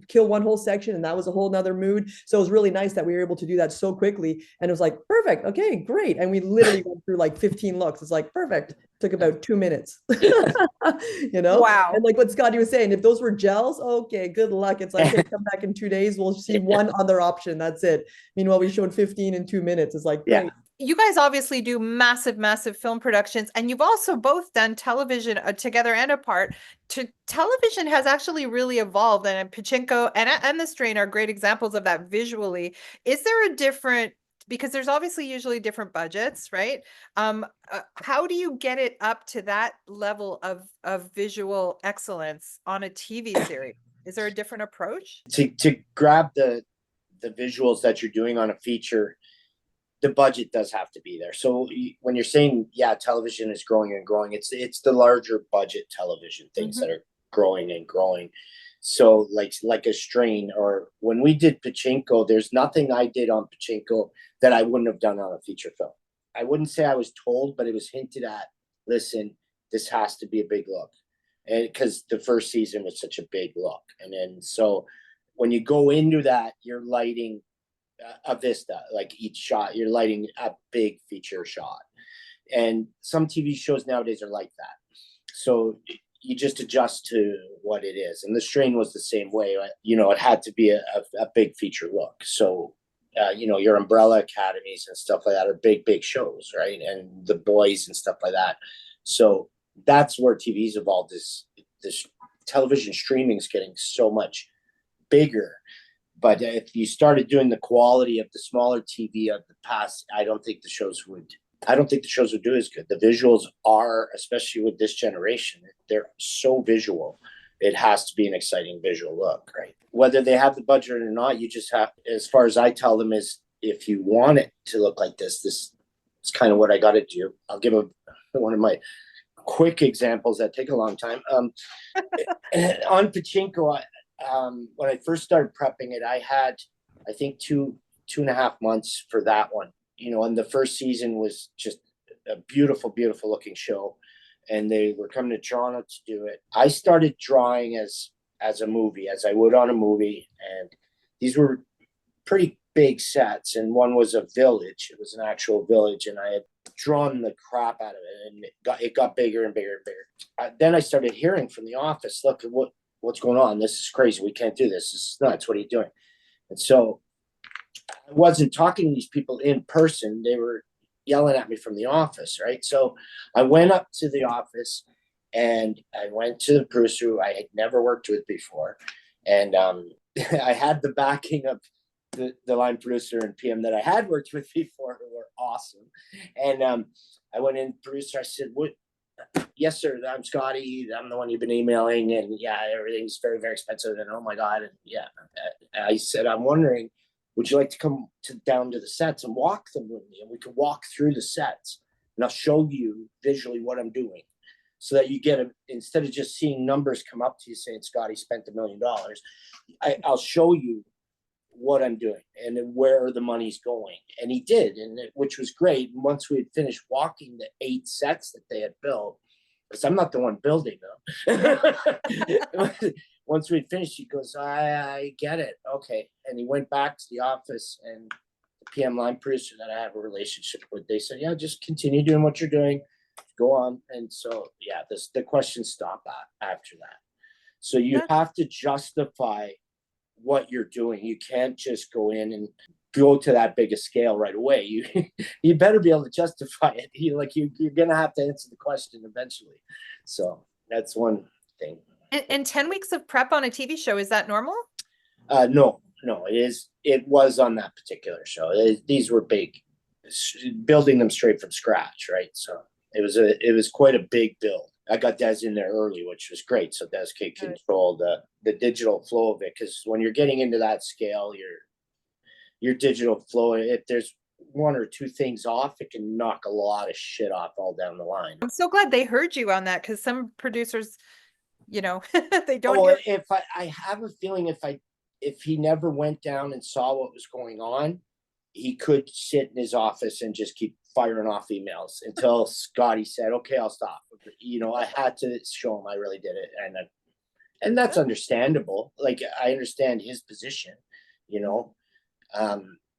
Kill one whole section, and that was a whole nother mood. So it was really nice that we were able to do that so quickly, and it was like, perfect, okay, great. And we literally went through like 15 looks. It's like, perfect, took about 2 minutes. Wow. And like what Scotti was saying, if those were gels, okay, good luck. It's like, hey, come back in 2 days, we'll see one other option, that's it. Meanwhile, we showed 15 in 2 minutes. It's like, great. You guys obviously do massive film productions, and you've also both done television together and apart. Television has actually really evolved, and Pachinko and The Strain are great examples of that visually. Is there a different, because there's obviously usually different budgets, right? How do you get it up to that level of visual excellence on a TV series? Is there a different approach? To grab the visuals that you're doing on a feature, the budget does have to be there. So when you're saying, television is growing and growing, it's the larger budget television things that are growing and growing. So like a Strain, or when we did Pachinko, there's nothing I did on Pachinko that I wouldn't have done on a feature film. I wouldn't say I was told, but it was hinted at, listen, this has to be a big look. And because the first season was such a big look. And then, so when you go into that, you're lighting a vista, like each shot, you're lighting a big feature shot. And some TV shows nowadays are like that. So you just adjust to what it is. And The Strain was the same way. It had to be a big feature look. So, your Umbrella Academies and stuff like that are big shows, right? And The Boys and stuff like that. So that's where TV's evolved. This television streaming is getting so much bigger. But if you started doing the quality of the smaller TV of the past, I don't think the shows would do as good. The visuals are, especially with this generation, they're so visual. It has to be an exciting visual look, right? Whether they have the budget or not, you just have, as far as I tell them, is if you want it to look like this is kind of what I got to do. I'll give one of my quick examples that take a long time. On Pachinko, when I first started prepping it, I had, I think, two and a half months for that one. And the first season was just a beautiful looking show, and they were coming to Toronto to do it. I started drawing as a movie, as I would on a movie, and these were pretty big sets, and one was a village. It was an actual village, and I had drawn the crap out of it, and it got bigger and bigger and bigger. Then I started hearing from the office, look, what's going on? This is crazy. We can't do this. This is nuts. What are you doing? And so wasn't talking to these people in person. They were yelling at me from the office, right? So I went up to the office and I went to the producer who I had never worked with before. And I had the backing of the line producer and PM that I had worked with before, who were awesome. And I went in, producer, I said, "What? Yes, sir. I'm Scotti. I'm the one you've been emailing, and yeah, everything's very, very expensive. And oh my god, and yeah." I said, "I'm wondering, would you like to come down to the sets and walk them with me, and we can walk through the sets, and I'll show you visually what I'm doing, so that you get a, instead of just seeing numbers come up to you saying Scotti spent $1 million, I'll show you what I'm doing and where the money's going." And he did, and which was great. And once we had finished walking the 8 sets that they had built, because I'm not the one building them. Once we finished, he goes, I get it. Okay. And he went back to the office, and the PM line producer that I have a relationship with, they said, "Yeah, just continue doing what you're doing. Go on." And so, yeah, the questions stop after that. So you have to justify what you're doing. You can't just go in and go to that big a scale right away. You better be able to justify it. You're gonna have to answer the question eventually. So that's one thing. And 10 weeks of prep on a TV show, is that normal? No, it was on that particular show. These were big, building them straight from scratch, right? So it was quite a big build. I got Des in there early, which was great. So Des could control the digital flow of it. Because when you're getting into that scale, your digital flow, if there's 1 or 2 things off, it can knock a lot of shit off all down the line. I'm so glad they heard you on that, because some producers, they don't. Oh, if I have a feeling if he never went down and saw what was going on, he could sit in his office and just keep firing off emails until Scotti said, "Okay, I'll stop." I had to show him I really did it, and that's understandable. Like, I understand his position,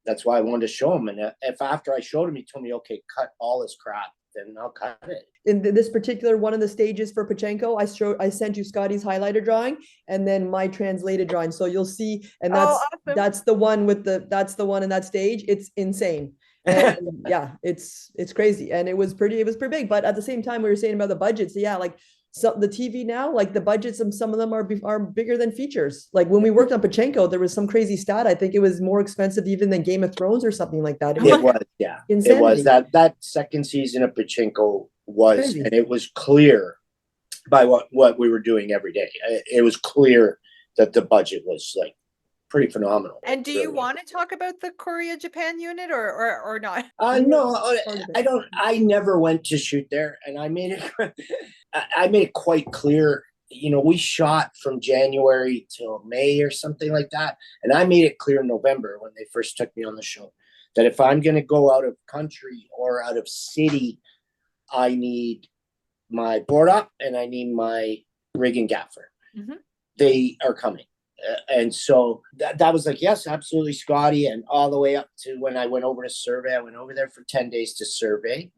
that's why I wanted to show him. And if after I showed him, he told me, "Okay, cut all this crap," then I'll cut it. In this particular one of the stages for Pachinko, I sent you Scotty's highlighter drawing and then my translated drawing. So you'll see, and that's the one in that stage. It's insane. And yeah, it's crazy. And it was pretty big. But at the same time, we were saying about the budgets. Yeah, like the TV now, like the budgets of some of them are bigger than features. Like when we worked on Pachinko, there was some crazy stat. I think it was more expensive even than Game of Thrones or something like that. It was, yeah. Insanity. It was that second season of Pachinko was crazy. And it was clear by what we were doing every day. It was clear that the budget was like pretty phenomenal. And do you want to talk about the Korea Japan unit or not? No, I don't. I never went to shoot there, and I made it quite clear. We shot from January till May or something like that, and I made it clear in November when they first took me on the show that if I'm going to go out of country or out of city, I need my board up and I need my rig and gaffer. Mm-hmm. They are coming. And so that was like, yes, absolutely, Scotti. And all the way up to when I went over to survey, I went over there for 10 days to survey.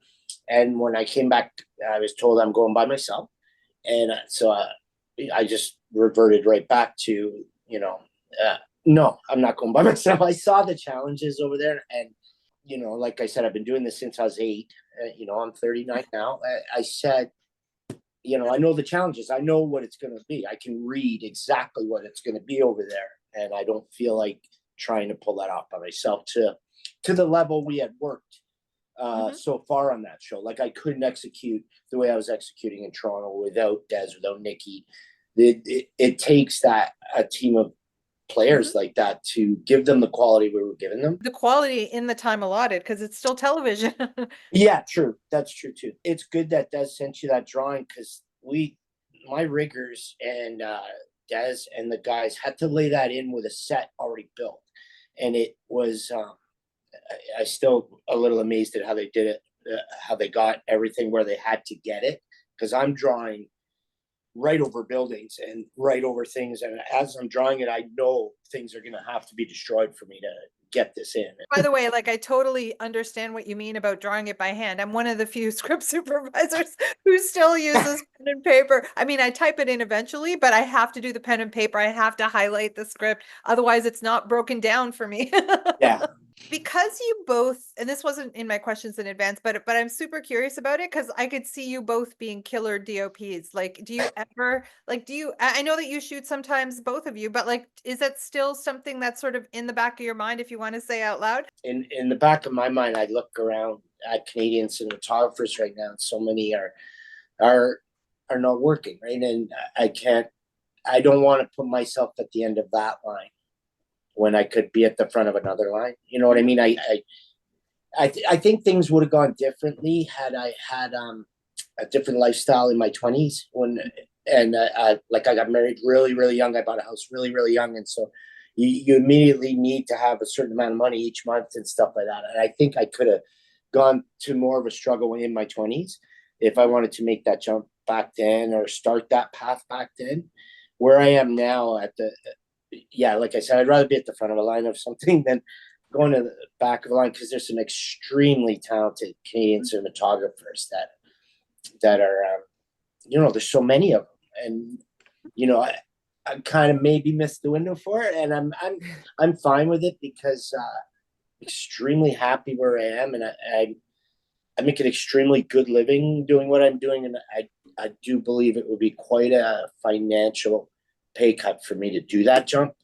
And when I came back, I was told I'm going by myself. And so I just reverted right back to, no, I'm not going by myself. I saw the challenges over there. And, like I said, I've been doing this since I was 8. I'm 39 now. I said, I know the challenges. I know what it's going to be. I can read exactly what it's going to be over there. And I don't feel like trying to pull that off by myself to the level we had worked so far on that show. Like, I couldn't execute the way I was executing in Toronto without Des, without Nikki. It takes a team of players like that to give them the quality we were giving them. The quality in the time allotted, because it's still television. Yeah, true. That's true too. It's good that Des sent you that drawing, because my riggers and Des and the guys had to lay that in with a set already built. And it was, I still a little amazed at how they did it, how they got everything where they had to get it. Because I'm drawing right over buildings and right over things. And as I'm drawing it, I know things are going to have to be destroyed for me to get this in. By the way, like, I totally understand what you mean about drawing it by hand. I'm one of the few script supervisors who still uses pen and paper. I mean, I type it in eventually, but I have to do the pen and paper. I have to highlight the script. Otherwise, it's not broken down for me. Yeah. because you both, and this wasn't in my questions in advance, but I'm super curious about it because I could see you both being killer DOPs. Like, do you ever like I know that you shoot sometimes, both of you, but like, is that still something that's sort of in the back of your mind if you want to say out loud? In the back of my mind, I look around at Canadian cinematographers right now, and so many are are not working, right? And I don't want to put myself at the end of that line when I could be at the front of another line. You know what I mean? I think things would have gone differently had I had a different lifestyle in my 20s when, and like I got married really young. I bought a house really young, and so you immediately need to have a certain amount of money each month and stuff like that. And I think I could have gone to more of a struggle in my 20s if I wanted to make that jump back then or start that path back then. Where I am now at the, yeah, like I said, I'd rather be at the front of a line of something than going to the back of the line, because there's some extremely talented Canadian cinematographers that are, there's so many of them, and I kind of maybe missed the window for it, and I'm fine with it because extremely happy where I am, and I make an extremely good living doing what I'm doing, and I do believe it would be quite a financial pay cut for me to do that jump,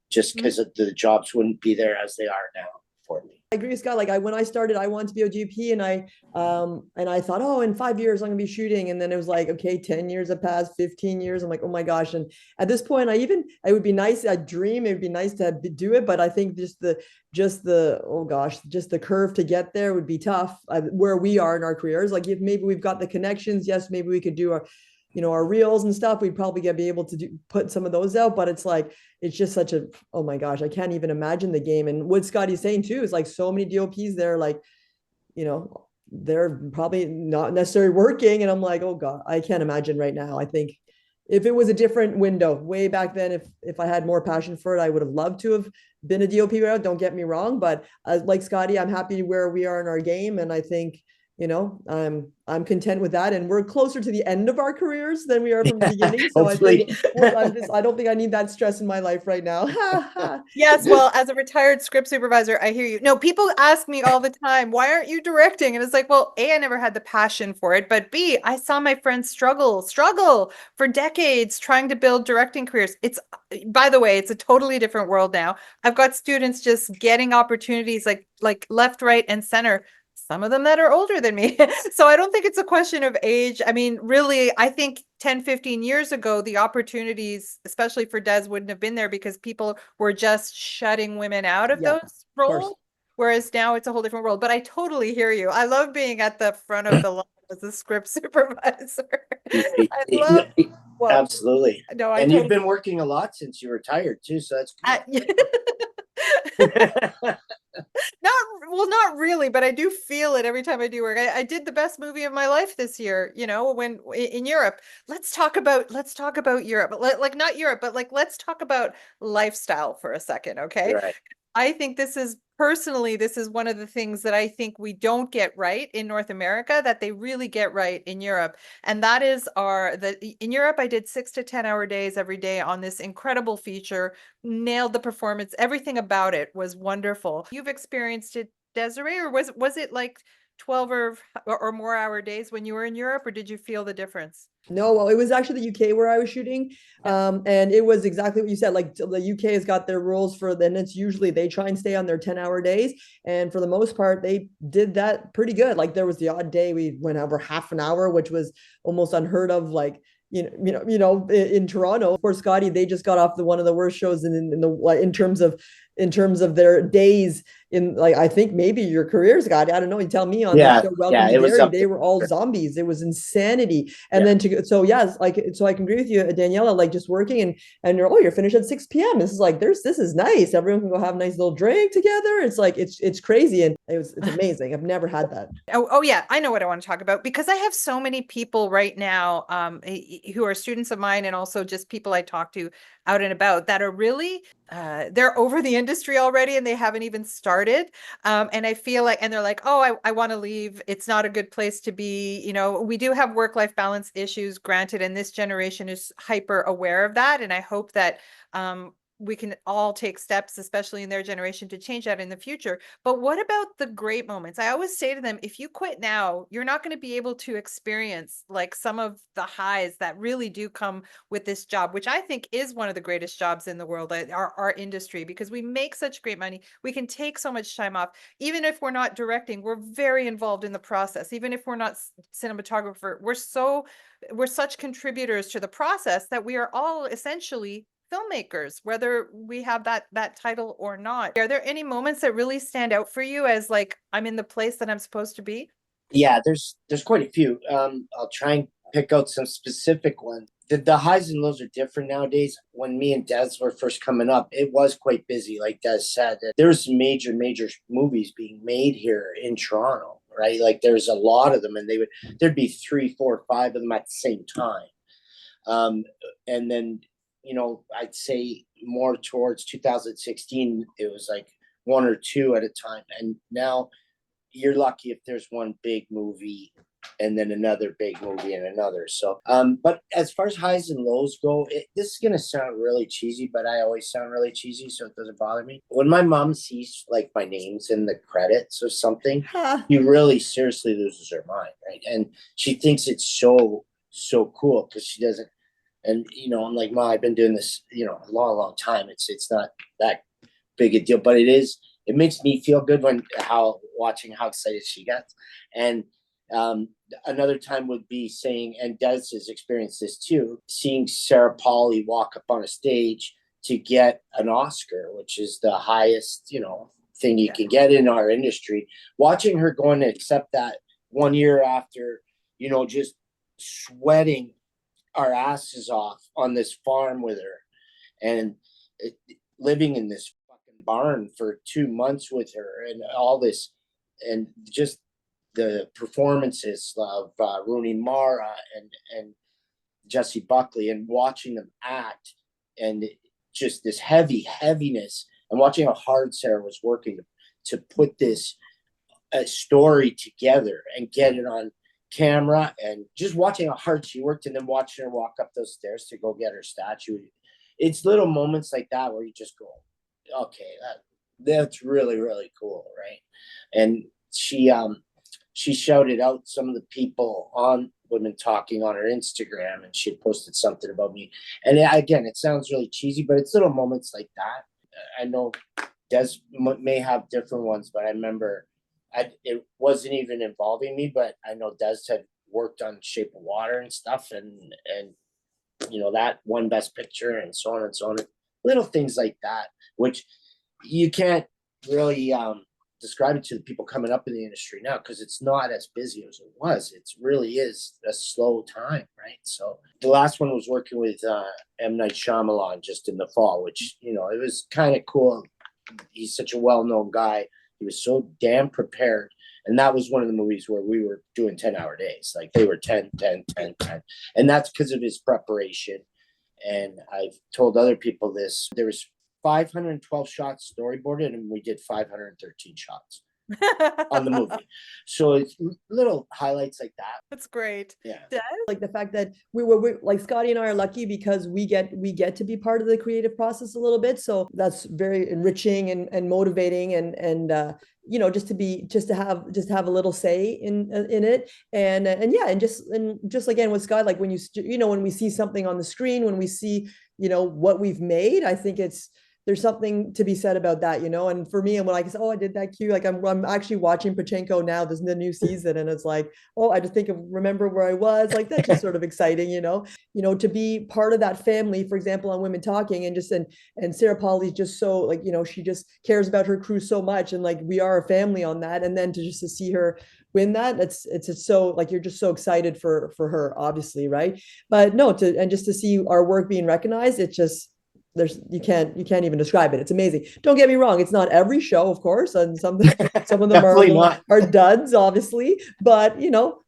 just because the jobs wouldn't be there as they are now for me. I agree with Scott. Like when I started, I wanted to be a GP, and I thought, oh, in 5 years I'm gonna be shooting. And then it was like, okay, 10 years have passed, 15 years. I'm like, oh my gosh. And at this point, it would be nice. I dream it would be nice to do it, but I think just the oh gosh, just the curve to get there would be tough. Where we are in our careers, like if maybe we've got the connections, yes, maybe we could do our reels and stuff. We'd probably be able to put some of those out, but it's like, it's just such a, oh my gosh, I can't even imagine the game. And what Scotty's saying too is like so many DOPs there, like, they're probably not necessarily working. And I'm like, oh God, I can't imagine right now. I think if it was a different window way back then, if I had more passion for it, I would have loved to have been a DOP route. Don't get me wrong, but like Scotty, I'm happy where we are in our game. And I think, I'm content with that, and we're closer to the end of our careers than we are from the beginning. So Hopefully. I don't think I need that stress in my life right now. Yes, well, as a retired script supervisor, I hear you. No, people ask me all the time, why aren't you directing? And it's like, well, A, I never had the passion for it, but B, I saw my friends struggle for decades trying to build directing careers. By the way, it's a totally different world now. I've got students just getting opportunities like left, right, and center, some of them that are older than me. So I don't think it's a question of age. I mean, really, I think 10, 15 years ago, the opportunities, especially for Des, wouldn't have been there because people were just shutting women out of those roles. Whereas now it's a whole different world. But I totally hear you. I love being at the front of the line as a script supervisor. I love Absolutely. No, and you've been working a lot since you retired too, so that's not really, but I do feel it every time I do work. I did the best movie of my life this year, when in Europe. Let's talk about Europe. Like not Europe, but like let's talk about lifestyle for a second, okay? Right. I think this is one of the things that I think we don't get right in North America that they really get right in Europe. And that is in Europe, I did 6 to 10 hour days every day on this incredible feature, nailed the performance. Everything about it was wonderful. You've experienced it, Desiree, or was it like 12 or more hour days when you were in Europe, or did you feel the difference? No, well, it was actually the UK where I was shooting. And it was exactly what you said. Like the UK has got their rules then it's usually they try and stay on their 10-hour days. And for the most part, they did that pretty good. Like there was the odd day we went over half an hour, which was almost unheard of. Like, in Toronto, for Scotti, they just got off one of the worst shows in terms of their days in, like, I think maybe your career, Scott. I don't know. You tell me on that show. Welcome to Derry. They were all zombies. It was insanity. And then so I can agree with you, Daniela, like just working and you're finished at 6 p.m. This is like, this is nice. Everyone can go have a nice little drink together. It's like, it's crazy. And it's amazing. I've never had that. Oh yeah. I know what I want to talk about because I have so many people right now, who are students of mine and also just people I talk to out and about that are really, they're over the industry already and they haven't even started. And I feel like, and they're like, oh, I want to leave. It's not a good place to be. We do have work-life balance issues, granted, and this generation is hyper aware of that. And I hope that, we can all take steps, especially in their generation, to change that in the future. But what about the great moments? I always say to them, if you quit now, you're not going to be able to experience like some of the highs that really do come with this job, which I think is one of the greatest jobs in the world, our industry, because we make such great money. We can take so much time off. Even if we're not directing, we're very involved in the process. Even if we're not cinematographer, we're such contributors to the process that we are all essentially filmmakers, whether we have that title or not. Are there any moments that really stand out for you as like, I'm in the place that I'm supposed to be? Yeah, there's quite a few. I'll try and pick out some specific ones. The highs and lows are different nowadays. When me and Des were first coming up, it was quite busy. Like Des said, there's major movies being made here in Toronto, right? Like there's a lot of them, and there'd be 3, 4, 5 of them at the same time. And then, I'd say more towards 2016, it was like 1 or 2 at a time. And now you're lucky if there's one big movie and then another big movie and another. So, but as far as highs and lows go, this is going to sound really cheesy, but I always sound really cheesy, so it doesn't bother me. When my mom sees like my name's in the credits or something, she really seriously loses her mind, right? And she thinks it's so cool because she doesn't. And I'm like, Ma, I've been doing this, a long time. It's not that big a deal, but it is. It makes me feel good watching how excited she gets. And another time would be saying, and Des has experienced this too, seeing Sarah Polley walk up on a stage to get an Oscar, which is the highest, thing you can get in our industry. Watching her going to accept that 1 year after, just sweating our asses off on this farm with her and living in this fucking barn for 2 months with her and all this, and just the performances of Rooney Mara and Jesse Buckley, and watching them act, and just this heaviness, and watching how hard Sarah was working to put this story together and get it on camera, and just watching how hard she worked, and then watching her walk up those stairs to go get her statue. It's little moments like that where you just go, okay, that's really, really cool, right? And she shouted out some of the people on Women Talking on her Instagram, and she had posted something about me. And again, it sounds really cheesy, but it's little moments like that. I know Des may have different ones, but I remember it wasn't even involving me, but I know Des had worked on Shape of Water and stuff, and that won Best Picture and so on and so on. Little things like that, which you can't really describe it to the people coming up in the industry now, because it's not as busy as it was. It really is a slow time, right? So the last one was working with M. Night Shyamalan just in the fall, which, it was kind of cool. He's such a well-known guy. He was so damn prepared. And that was one of the movies where we were doing 10-hour days. Like they were 10, 10, 10, 10. And that's because of his preparation. And I've told other people this. There was 512 shots storyboarded, and we did 513 shots on the movie. So it's little highlights like that. That's great. Yeah. Like the fact that we're like Scotti and I are lucky because we get to be part of the creative process a little bit. So that's very enriching and motivating, and just to have a little say in it, and just again with Scott, like when when we see something on the screen, when we see what we've made, I think there's something to be said about that, and for me, and when I say, oh, I did that cue, like I'm actually watching Pachinko now, there's the new season, and it's like, oh, I just remember where I was, like that's just sort of exciting, to be part of that family, for example, on Women Talking, and Sarah Polley's just so like, she just cares about her crew so much, and like we are a family on that, and then to see her win that, it's so like you're just so excited for her, obviously, right? But no, just to see our work being recognized, it's just you can't even describe it. It's amazing. Don't get me wrong, it's not every show, of course, and some of them are duds, obviously, but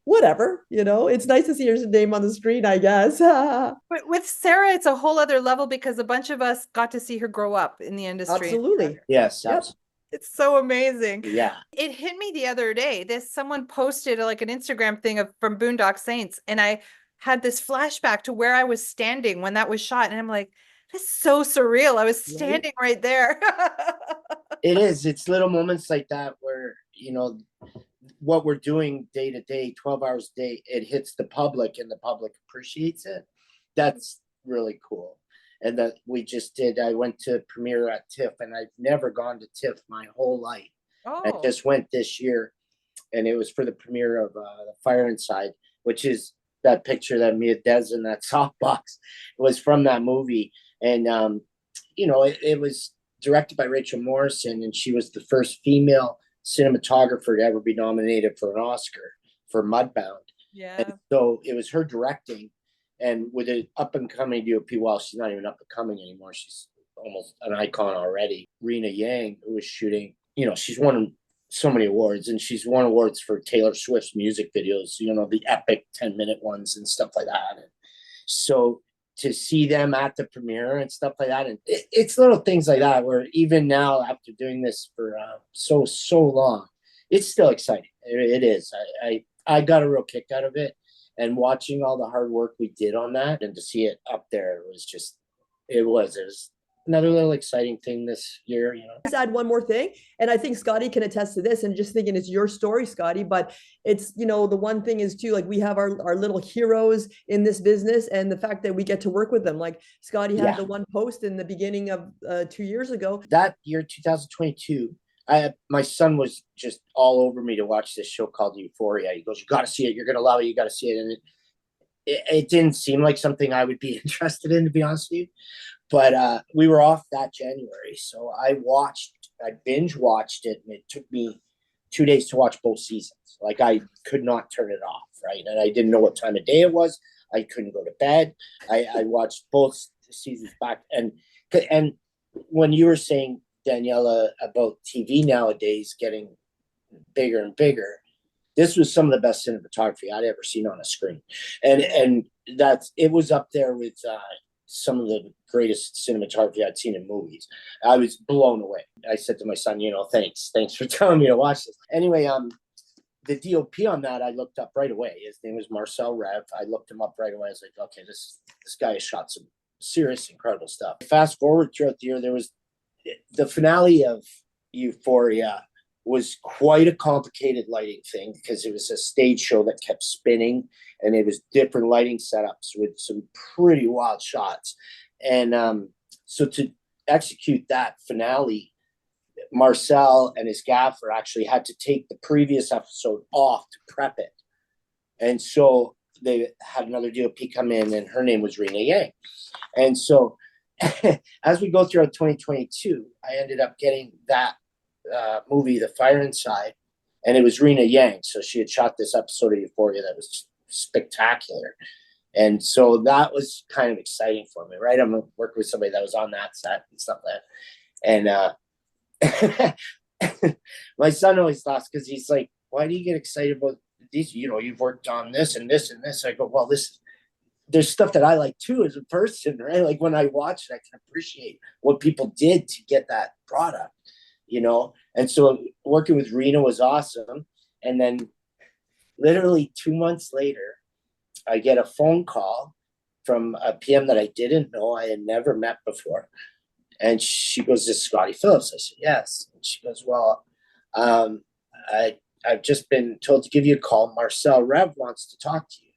whatever, it's nice to see your name on the screen, I guess. But with Sarah, it's a whole other level because a bunch of us got to see her grow up in the industry. Absolutely. Yes. Yep. It's so amazing. Yeah. It hit me the other day. Someone posted like an Instagram thing from Boondock Saints, and I had this flashback to where I was standing when that was shot, and I'm like, That's so surreal. I was Right? standing right there. It is. It's little moments like that where, you know, what we're doing day to day, 12 hours a day, it hits the public and the public appreciates it. That's really cool. And that we just did, I went to premiere at TIFF, and I've never gone to TIFF my whole life. I Oh, just went this year, and it was for the premiere of The Fire Inside, which is that picture that me and Des in that softbox. It was from that movie. And, you know, it was directed by Rachel Morrison, and she was the first female cinematographer to ever be nominated for an Oscar for Mudbound. And yeah. so it was her directing, and with an up and coming DOP, well, she's not even up and coming anymore. She's almost an icon already. Rena Yang, who was shooting, you know, she's won so many awards, and she's won awards for Taylor Swift's music videos, you know, the epic 10-minute ones and stuff like that. And so to see them at the premiere and stuff like that, and it's little things like that where even now, after doing this for so long, it's still exciting. It is. I got a real kick out of it, and watching all the hard work we did on that, and to see it up there was just, it was another little exciting thing this year, you know. Just add one more thing, and I think Scotti can attest to this, and just thinking it's your story, Scotti, but it's, you know, the one thing is too, like, we have our little heroes in this business, and the fact that we get to work with them. Like Scotti had the one post in the beginning of 2 years ago. That year, 2022, my son was just all over me to watch this show called Euphoria. He goes, "You got to see it. You're going to love it. You got to see it." And it didn't seem like something I would be interested in, to be honest with you. But we were off that January, so I binge watched it, and it took me 2 days to watch both seasons. Like, I could not turn it off, right? And I didn't know what time of day it was. I couldn't go to bed. I watched both seasons back, and when you were saying, Daniela, about TV nowadays getting bigger and bigger, this was some of the best cinematography I'd ever seen on a screen, and it was up there with some of the greatest cinematography I'd seen in movies. I was blown away. I said to my son, you know, thanks for telling me to watch this. Anyway, the DOP on that, I looked up right away. His name was Marcel Rev. I looked him up right away. I was like, okay, this guy has shot some serious, incredible stuff. Fast forward throughout the year, there was the finale of Euphoria was quite a complicated lighting thing, because it was a stage show that kept spinning, and it was different lighting setups with some pretty wild shots. And so to execute that finale, Marcel and his gaffer actually had to take the previous episode off to prep it. And so they had another DOP come in, and her name was Rena Yang. And so as we go throughout 2022, I ended up getting that movie, The Fire Inside, and it was Rena Yang. So she had shot this episode of Euphoria that was spectacular. And so that was kind of exciting for me, right? I'm working with somebody that was on that set and stuff like that. And my son always laughs, because he's like, "Why do you get excited about these? You know, you've worked on this and this and this." I go, "Well, there's stuff that I like too as a person, right? Like, when I watch it, I can appreciate what people did to get that product, you know?" And so working with Rena was awesome. And then literally 2 months later, I get a phone call from a PM that I didn't know, I had never met before. And she goes, "This is Scotti Phillips." I said, "Yes." And she goes, "Well, I've just been told to give you a call. Marcel Rev wants to talk to you."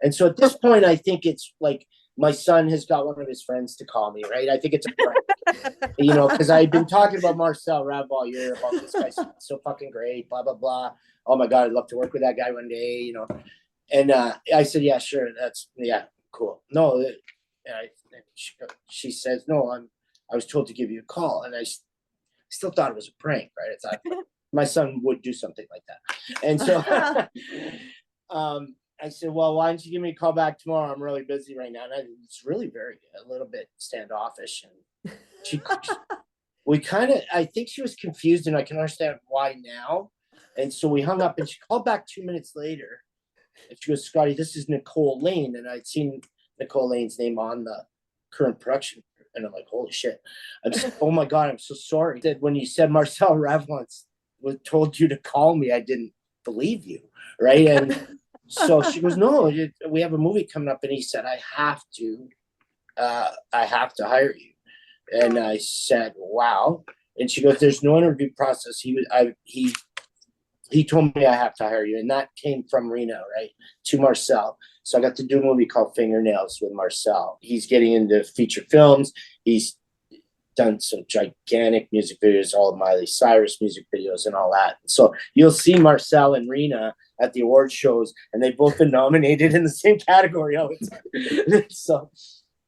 And so at this point, I think it's like my son has got one of his friends to call me, right? I think it's a prank, you know, because I've been talking about Marcel Rev all year, about this guy's so fucking great, blah, blah, blah. Oh my God, I'd love to work with that guy one day, you know. And I said, "Yeah, sure. Yeah, cool." No, she says, "No, I was told to give you a call." And I still thought it was a prank, right? I thought my son would do something like that. And so I said, "Well, why don't you give me a call back tomorrow? I'm really busy right now." And it's really a little bit standoffish. And I think she was confused, and I can understand why now. And so we hung up, and she called back 2 minutes later. And she goes, "Scotti, this is Nicole Lane." And I'd seen Nicole Lane's name on the current production. And I'm like, "Holy shit." I'm just, "Oh my God, I'm so sorry." That when you said Marcel Rev once told you to call me, I didn't believe you, right? And so she goes, "No, we have a movie coming up." And he said, "I have to I have to hire you. And I said, wow. And she goes, there's no interview process. He told me I have to hire you. And that came from Reno, right, to Marcel. So I got to do a movie called Fingernails with Marcel. He's getting into feature films. He's done some gigantic music videos, all of Miley Cyrus music videos and all that. So you'll see Marcel and Rena at the award shows, and they've both been nominated in the same category all the time.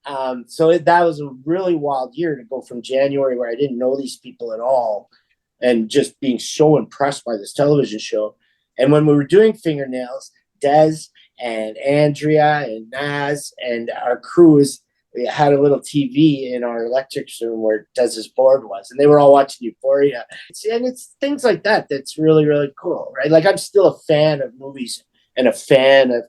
That was a really wild year to go from January, where I didn't know these people at all, and just being so impressed by this television show. And when we were doing Fingernails, Des and Andrea and Naz and our crews, we had a little TV in our electrics room where Des's board was, and they were all watching Euphoria. And it's things like that that's really, really cool, right? Like, I'm still a fan of movies and a fan of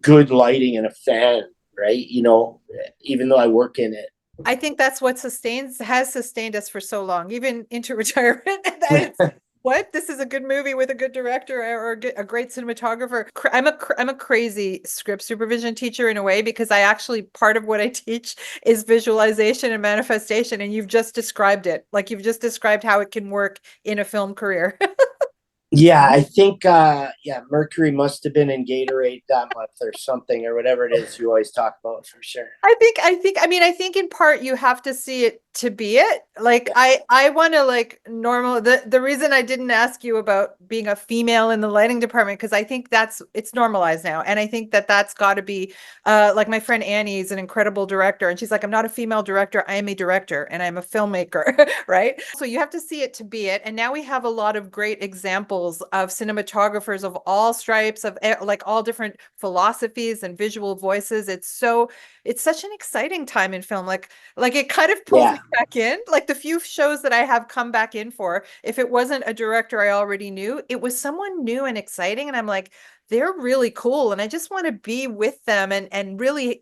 good lighting and a fan, right? You know, even though I work in it. I think that's what has sustained us for so long, even into retirement. What? This is a good movie with a good director or a great cinematographer. I'm a crazy script supervision teacher in a way, because I actually, part of what I teach is visualization and manifestation. And you've just described it. Like, you've just described how it can work in a film career. Yeah, I think Mercury must have been in Gatorade that month or something, or whatever it is you always talk about, for sure. I think in part you have to see it to be it. Like, I want to, like, the reason I didn't ask you about being a female in the lighting department, because I think it's normalized now. And I think that's got to be, like, my friend Annie is an incredible director, and she's like, I'm not a female director, I am a director, and I'm a filmmaker, right? So you have to see it to be it. And now we have a lot of great examples of cinematographers of all stripes, of like all different philosophies and visual voices. It's such an exciting time in film. Like it kind of pulls me back in. Like, the few shows that I have come back in for, if it wasn't a director I already knew, it was someone new and exciting. And I'm like, they're really cool. And I just want to be with them and really,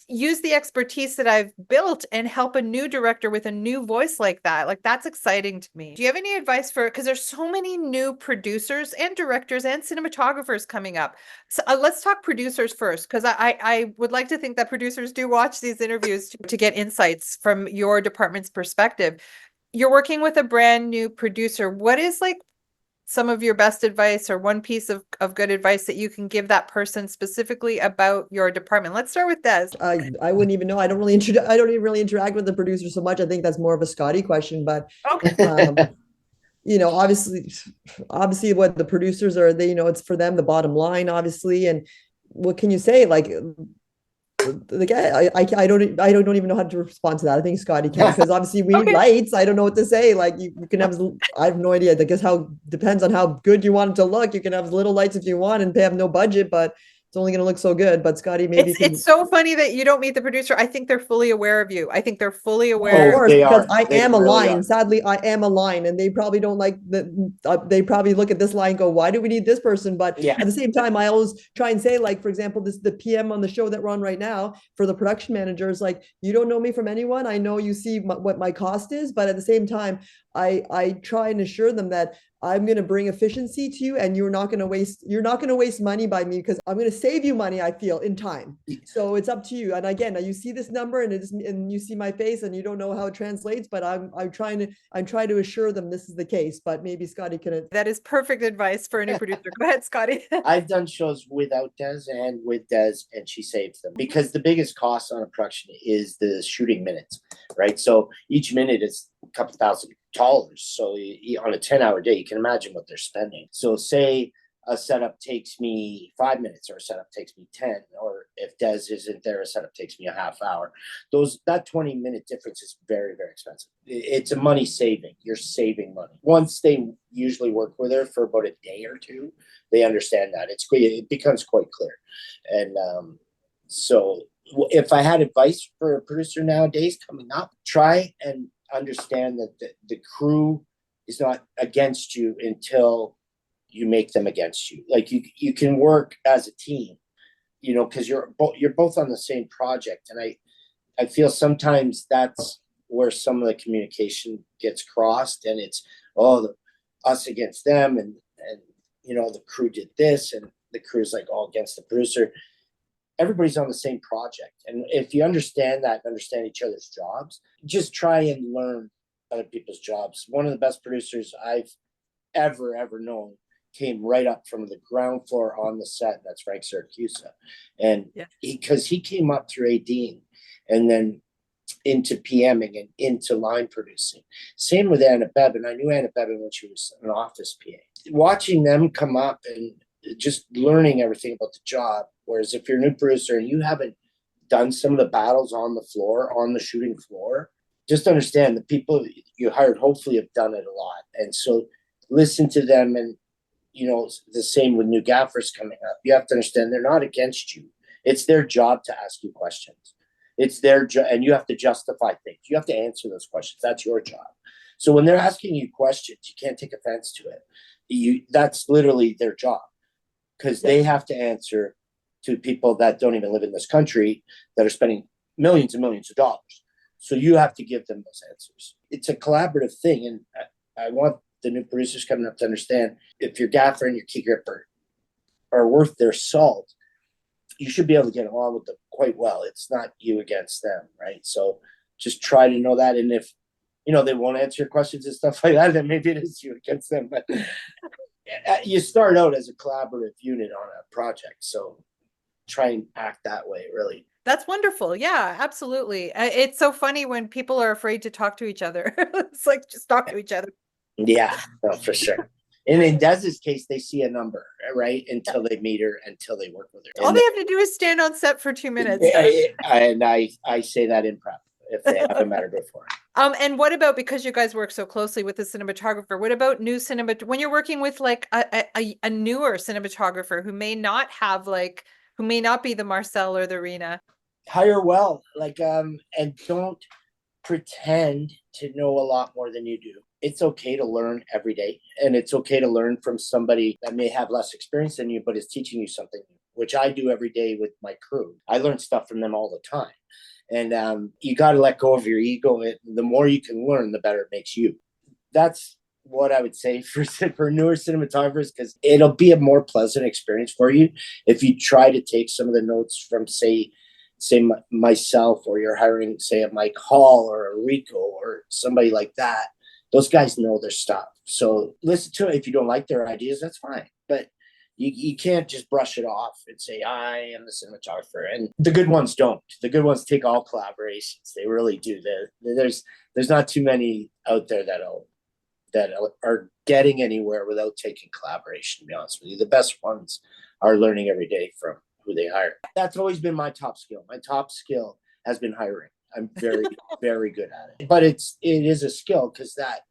use the expertise that I've built and help a new director with a new voice like that. Like, that's exciting to me. Do you have any advice because there's so many new producers and directors and cinematographers coming up. So let's talk producers first, because I would like to think that producers do watch these interviews to get insights from your department's perspective. You're working with a brand new producer. What is, like, some of your best advice, or one piece of good advice that you can give that person specifically about your department? Let's start with Des. I wouldn't even know. I don't even really interact with the producer so much. I think that's more of a Scotti question, but Okay. obviously what the producers are, it's for them, the bottom line, obviously. And what can you say? Like, the guy, I don't even know how to respond to that. I think Scotti can, because obviously we need lights. I don't know what to say. Like, you can have, I have no idea. I guess depends on how good you want it to look. You can have little lights if you want and have no budget, but it's only going to look so good. But Scotti, maybe it's so funny that you don't meet the producer. I think they're fully aware of you. I think they're fully aware. Of course, because I am a really line. Sadly, I am a line, and they probably don't like that. They probably look at this line and go, "Why do we need this person?" But at the same time, I always try and say, like, for example, the PM on the show that we're on right now, for the production managers, like, you don't know me from anyone. I know you see what my cost is, but at the same time, I try and assure them that I'm going to bring efficiency to you, and you're not going to waste money by me, because I'm going to save you money, I feel, in time. So it's up to you. And again, you see this number and you see my face and you don't know how it translates, but I'm trying to assure them this is the case. But maybe Scotti can. That is perfect advice for a new producer. Go ahead, Scotti. I've done shows without Des and with Des, and she saves them, because the biggest cost on a production is the shooting minutes, right? So each minute is a couple $1,000. So on a 10-hour day, you can imagine what they're spending. So say a setup takes me 5 minutes, or a setup takes me 10, or if Des isn't there, a setup takes me a half hour. That 20-minute difference is very, very expensive. It's a money saving. You're saving money. Once they usually work with her for about a day or two, they understand that. It becomes quite clear. And so if I had advice for a producer nowadays coming up, try and understand that the crew is not against you until you make them against you. Like, you can work as a team, because you're both on the same project. And I feel sometimes that's where some of the communication gets crossed, and it's us against them, and the crew did this, and the crew's like all against the producer. everybody's on the same project. And if you understand that, understand each other's jobs, just try and learn other people's jobs. One of the best producers I've ever known came right up from the ground floor on the set. That's Frank Siracusa. And because he came up through ADing and then into PMing and into line producing. Same with Anna Bevan. I knew Anna Bevan when she was an office PA. Watching them come up and just learning everything about the job. Whereas if you're a new producer and you haven't done some of the battles on the floor, on the shooting floor, just understand the people you hired hopefully have done it a lot. And so listen to them. And, you know, the same with new gaffers coming up. You have to understand they're not against you. It's their job to ask you questions. It's their job, and you have to justify things. You have to answer those questions. That's your job. So when they're asking you questions, you can't take offense to it. That's literally their job, because they have to answer to people that don't even live in this country that are spending millions and millions of dollars. So you have to give them those answers. It's a collaborative thing, and I want the new producers coming up to understand, if your gaffer and your key gripper are worth their salt, you should be able to get along with them quite well. It's not you against them, right? So just try to know that. And if, you know, they won't answer your questions and stuff like that, then maybe it is you against them. But you start out as a collaborative unit on a project. So try and act that way, really. That's wonderful. Yeah, absolutely. It's so funny when people are afraid to talk to each other. It's like, just talk to each other. Yeah, no, for sure. And in Des's case, they see a number, right? Until they meet her, until they work with her. All they have to do is stand on set for 2 minutes. And I say that in prep if they haven't met her before. And what about, because you guys work so closely with the cinematographer, what about new when you're working with like a newer cinematographer who may not have who may not be the Marcel or the Rena? Hire well, and don't pretend to know a lot more than you do. It's okay to learn every day, and it's okay to learn from somebody that may have less experience than you, but is teaching you something, which I do every day with my crew. I learn stuff from them all the time. And you got to let go of your ego. The more you can learn, the better it makes you. That's what I would say for newer cinematographers, because it'll be a more pleasant experience for you if you try to take some of the notes from, say myself, or you're hiring, say, a Mike Hall or a Rico or somebody like that. Those guys know their stuff. So listen to it. If you don't like their ideas, that's fine. But you can't just brush it off and say, I am the cinematographer. And the good ones don't. The good ones take all collaborations. They really do. There's not too many out there that are getting anywhere without taking collaboration, to be honest with you. The best ones are learning every day from who they hire. That's always been my top skill. My top skill has been hiring. I'm very, very good at it. But it is a skill, because that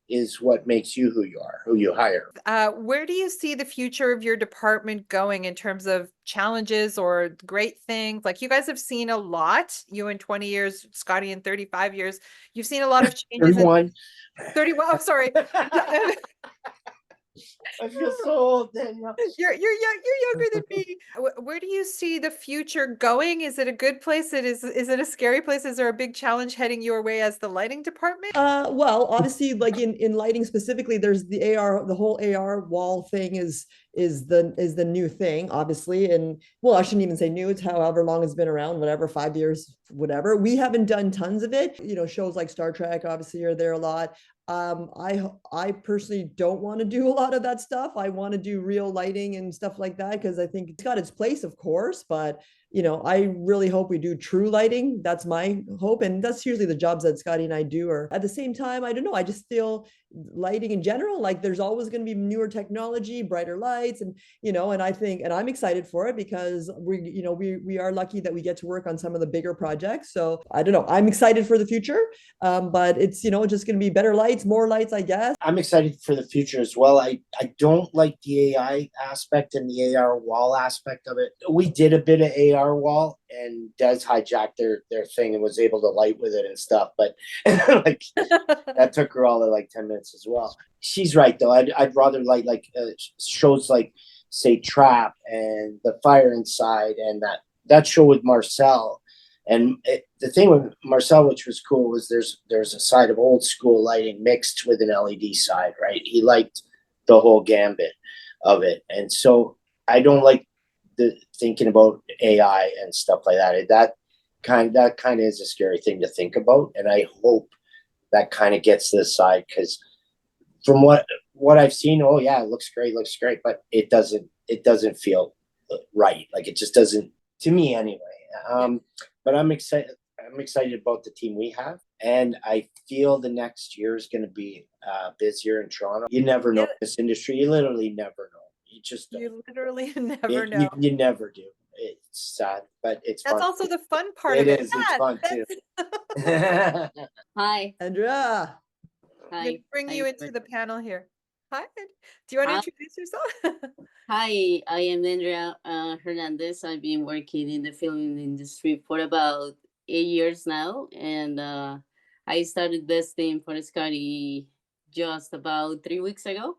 is what makes you who you are, who you hire. Where do you see the future of your department going in terms of challenges or great things? Like, you guys have seen a lot, you in 20 years, Scotti in 35 years. You've seen a lot of changes. 31. 31. I'm sorry. I feel so old, Danielle. You're younger than me. Where do you see the future going? Is it a good place? Is it a scary place? Is there a big challenge heading your way as the lighting department? Well, obviously, like in lighting specifically, there's the whole AR wall thing is the new thing, obviously. And well, I shouldn't even say new. It's however long it's been around, whatever, 5 years, whatever. We haven't done tons of it. You know, shows like Star Trek obviously are there a lot. I personally don't want to do a lot of that stuff. I want to do real lighting and stuff like that, because I think it's got its place, of course, but you know, I really hope we do true lighting. That's my hope. And that's usually the jobs that Scotti and I do. Or at the same time, I don't know, I just feel lighting in general, like there's always going to be newer technology, brighter lights, and you know, and I think, and I'm excited for it, because we are lucky that we get to work on some of the bigger projects. So I don't know, I'm excited for the future, but it's, you know, just going to be better lights, more lights, I guess. I'm excited for the future as well. I don't like the AI aspect and the AR wall aspect of it. We did a bit of AR wall, and Des hijacked their thing and was able to light with it and stuff, but like that took her all of like 10 minutes as well. She's right though. I'd rather light shows like, say, Trap and The Fire Inside, and that show with Marcel. And the thing with Marcel, which was cool, was there's a side of old school lighting mixed with an LED side, right? He liked the whole gambit of it. And so I don't like the thinking about AI and stuff like that. That kind of is a scary thing to think about, and I hope that kind of gets to the side, because from what I've seen, oh yeah, it looks great, but it doesn't feel right. Like it just doesn't, to me anyway. But I'm excited. I'm excited about the team we have, and I feel the next year is going to be busier in Toronto. You never know this industry. You literally never know. You literally never know. You never do. It's sad, but it's That's fun. also the fun part It of it. is. It's Yeah, fun too. Hi. Andrea. I'm going Hi. to bring Hi, you into everybody. the panel here. Hi. Do you want to Hi. introduce yourself? Hi, I am Andrea Hernandez. I've been working in the film industry for about 8 years now, and I started this team for Scotti just about 3 weeks ago.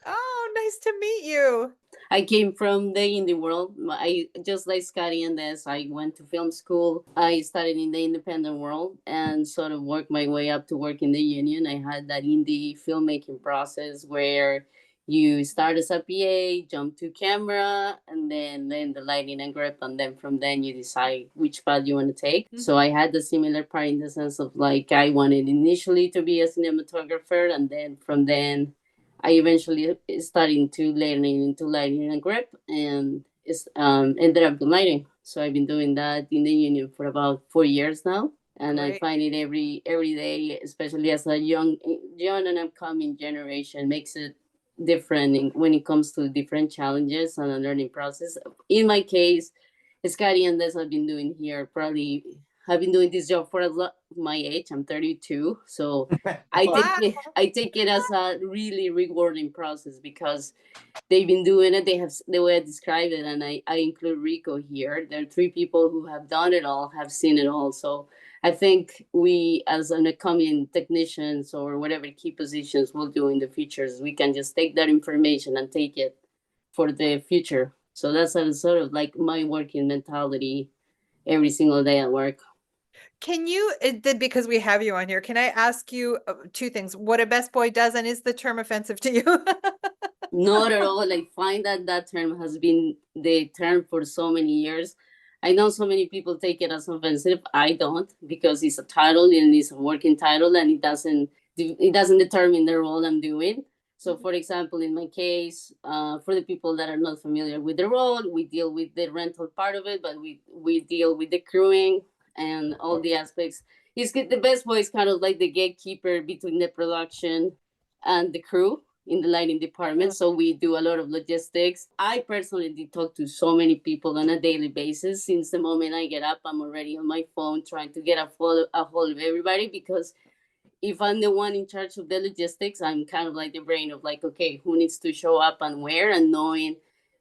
Oh, nice to meet you. I came from the indie world. I just like Scotty and this. I went to film school. I started in the independent world and sort of worked my way up to work in the union. I had that indie filmmaking process where you start as a PA, jump to camera, and then the lighting and grip, and then from then you decide which path you want to take. Mm-hmm. So I had the similar part in the sense of like I wanted initially to be a cinematographer, and then from then I eventually started to learning into lighting and grip, and ended up in lighting. So I've been doing that in the union for about 4 years now, and I Great. find it every day, especially as a young and upcoming generation, makes it different when it comes to different challenges and a learning process. In my case, Scotty and this I've been doing here probably have been doing this job for a lot my age. I'm 32, so Wow. I take it as a really rewarding process because they've been doing it. They have the way I described it, and I include Rico here. There are three people who have done it all, have seen it all. So I think we, as an upcoming technicians or whatever key positions we'll do in the futures, we can just take that information and take it for the future. So that's sort of like my working mentality every single day at work. Can you, because we have you on here, can I ask you two things? What a best boy does, and is the term offensive to you? Not at all. I find that term has been the term for so many years. I know so many people take it as offensive. I don't, because it's a title and it's a working title, and it doesn't determine the role I'm doing. So, for example, in my case, for the people that are not familiar with the role, we deal with the rental part of it, but we deal with the crewing and all the aspects. The best boy is kind of like the gatekeeper between the production and the crew in the lighting department. So we do a lot of logistics. I personally did talk to so many people on a daily basis. Since the moment I get up, I'm already on my phone trying to get a hold of everybody, because if I'm the one in charge of the logistics, I'm kind of like the brain of like, okay, who needs to show up and where, and knowing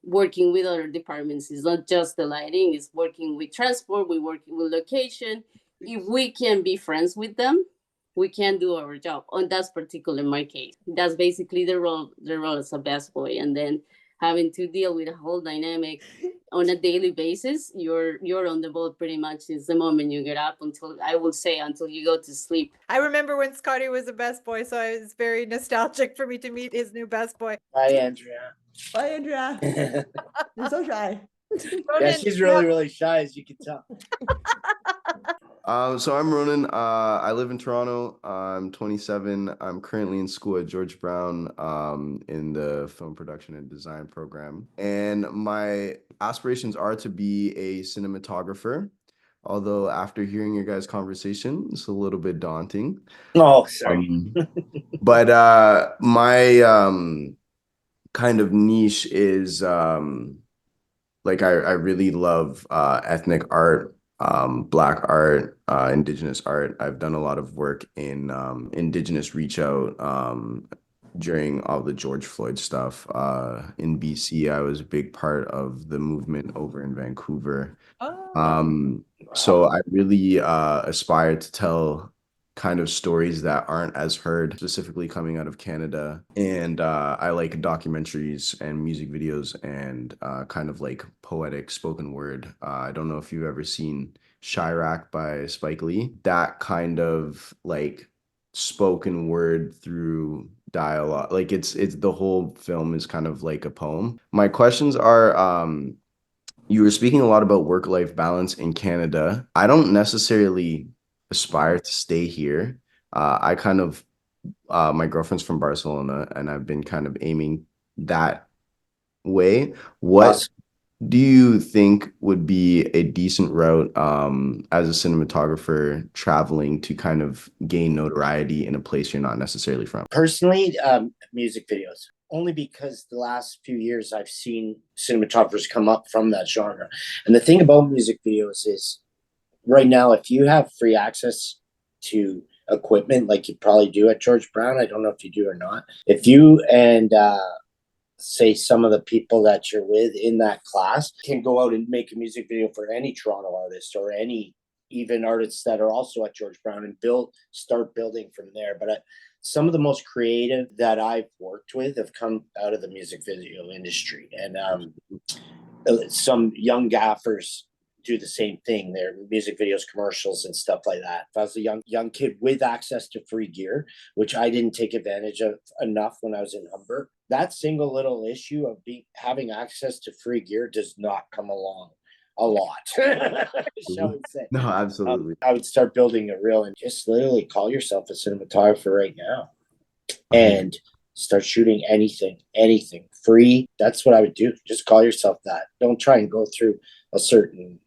working with other departments is not just the lighting, it's working with transport, we're working with location. If we can be friends with them, we can do our job. On that particular my case, that's basically the role as a best boy, and then having to deal with a whole dynamic on a daily basis. You're on the boat pretty much since the moment you get up until, I will say, until you go to sleep. I remember when Scotty was a best boy, so it's very nostalgic for me to meet his new best boy. Hi, Andrea. Bye, Andrea. You're so shy. Yeah, Ronan, she's really shy, as you can tell. So I'm Ronan. I live in Toronto. I'm 27. I'm currently in school at George Brown in the film production and design program. And my aspirations are to be a cinematographer. Although after hearing your guys' conversation, it's a little bit daunting. Oh, sorry. But my kind of niche is like I really love ethnic art, Black art, Indigenous art. I've done a lot of work in Indigenous reach out during all the George Floyd stuff. In BC, I was a big part of the movement over in Vancouver. So I really aspire to tell kind of stories that aren't as heard, specifically coming out of Canada. And I like documentaries and music videos and kind of like poetic spoken word. I don't know if you've ever seen Chirac by Spike Lee. That kind of like spoken word through dialogue. Like it's the whole film is kind of like a poem. My questions are You were speaking a lot about work-life balance in Canada. I don't necessarily aspire to stay here. I kind of my girlfriend's from Barcelona, and I've been kind of aiming that way. What Awesome. do you think would be a decent route as a cinematographer traveling to kind of gain notoriety in a place you're not necessarily from? Personally, music videos. Only because the last few years I've seen cinematographers come up from that genre. And the thing about music videos is right now, if you have free access to equipment like you probably do at George Brown, I don't know if you do or not. If you and say some of the people that you're with in that class can go out and make a music video for any Toronto artist or any even artists that are also at George Brown and start building from there. But some of the most creative that I've worked with have come out of the music video industry, and some young gaffers do the same thing. Their music videos, commercials, and stuff like that. If I was a young kid with access to free gear, which I didn't take advantage of enough when I was in Humber, that single little issue of having access to free gear does not come along a lot, shall we say. No, absolutely. I would start building a reel and just literally call yourself a cinematographer right now and start shooting anything free. That's what I would do. Just call yourself that. Don't try and go through a certain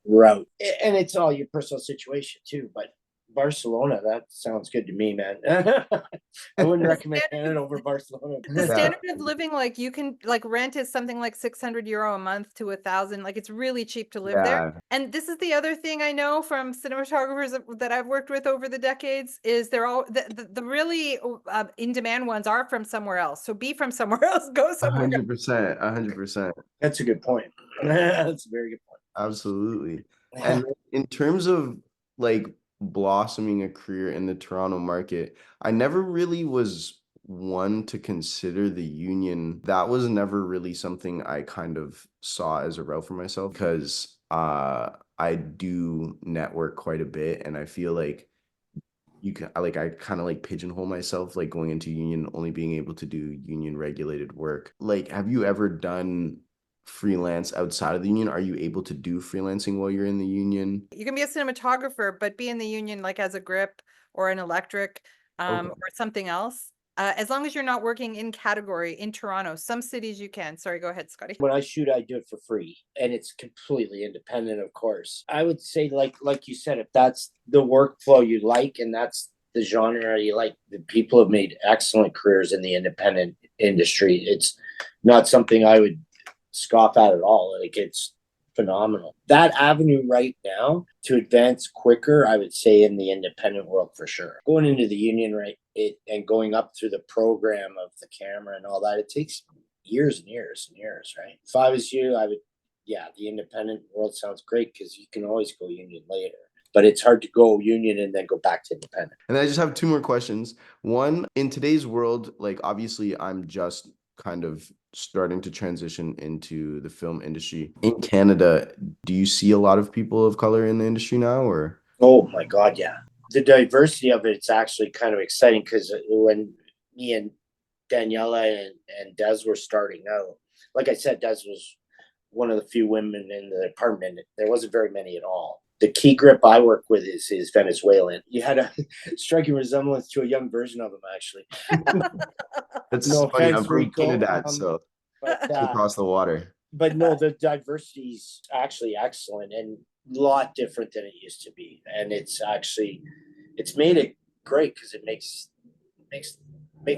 route. And it's all your personal situation too. But Barcelona, that sounds good to me, man. I wouldn't recommend Canada over Barcelona. The standard of living, like you can like rent is something like 600 euro a month to 1,000. Like it's really cheap to live there. And this is the other thing I know from cinematographers that I've worked with over the decades is they're all the really in demand ones are from somewhere else. So be from somewhere else, go somewhere. 100%, 100%. That's a good point. That's a very good point. Absolutely. And in terms of like blossoming a career in the Toronto market, I never really was one to consider the union. That was never really something I kind of saw as a route for myself because I do network quite a bit, and I feel like I kind of like pigeonhole myself like going into union, only being able to do union regulated work. Like, have you ever done freelance outside of the union? Are you able to do freelancing while you're in the union? You can be a cinematographer, but be in the union like as a grip or an electric Okay. or something else. As long as you're not working in category in Toronto, some cities you can. Sorry, go ahead, Scotty. When I shoot, I do it for free, and it's completely independent, of course. I would say, like you said, if that's the workflow you like, and that's the genre you like, the people have made excellent careers in the independent industry. It's not something I would scoff at all. Like it's phenomenal. That avenue right now to advance quicker, I would say in the independent world for sure. Going into the union, right, and going up through the program of the camera and all that, it takes years and years and years, right? If I was you, I would, yeah, the independent world sounds great because you can always go union later. But it's hard to go union and then go back to independent. And I just have two more questions. One, in today's world, like obviously I'm just kind of starting to transition into the film industry. In Canada, do you see a lot of people of color in the industry now, or? Oh my God, yeah. The diversity of it's actually kind of exciting because when me and Daniela and Des were starting out, like I said, Des was one of the few women in the department. There wasn't very many at all. The key grip I work with is Venezuelan. You had a striking resemblance to a young version of him, actually. That's No funny. offense, I'm from Rico. Trinidad, so But, across the water. but no, the diversity is actually excellent and a lot different than it used to be. And it's made it great because it makes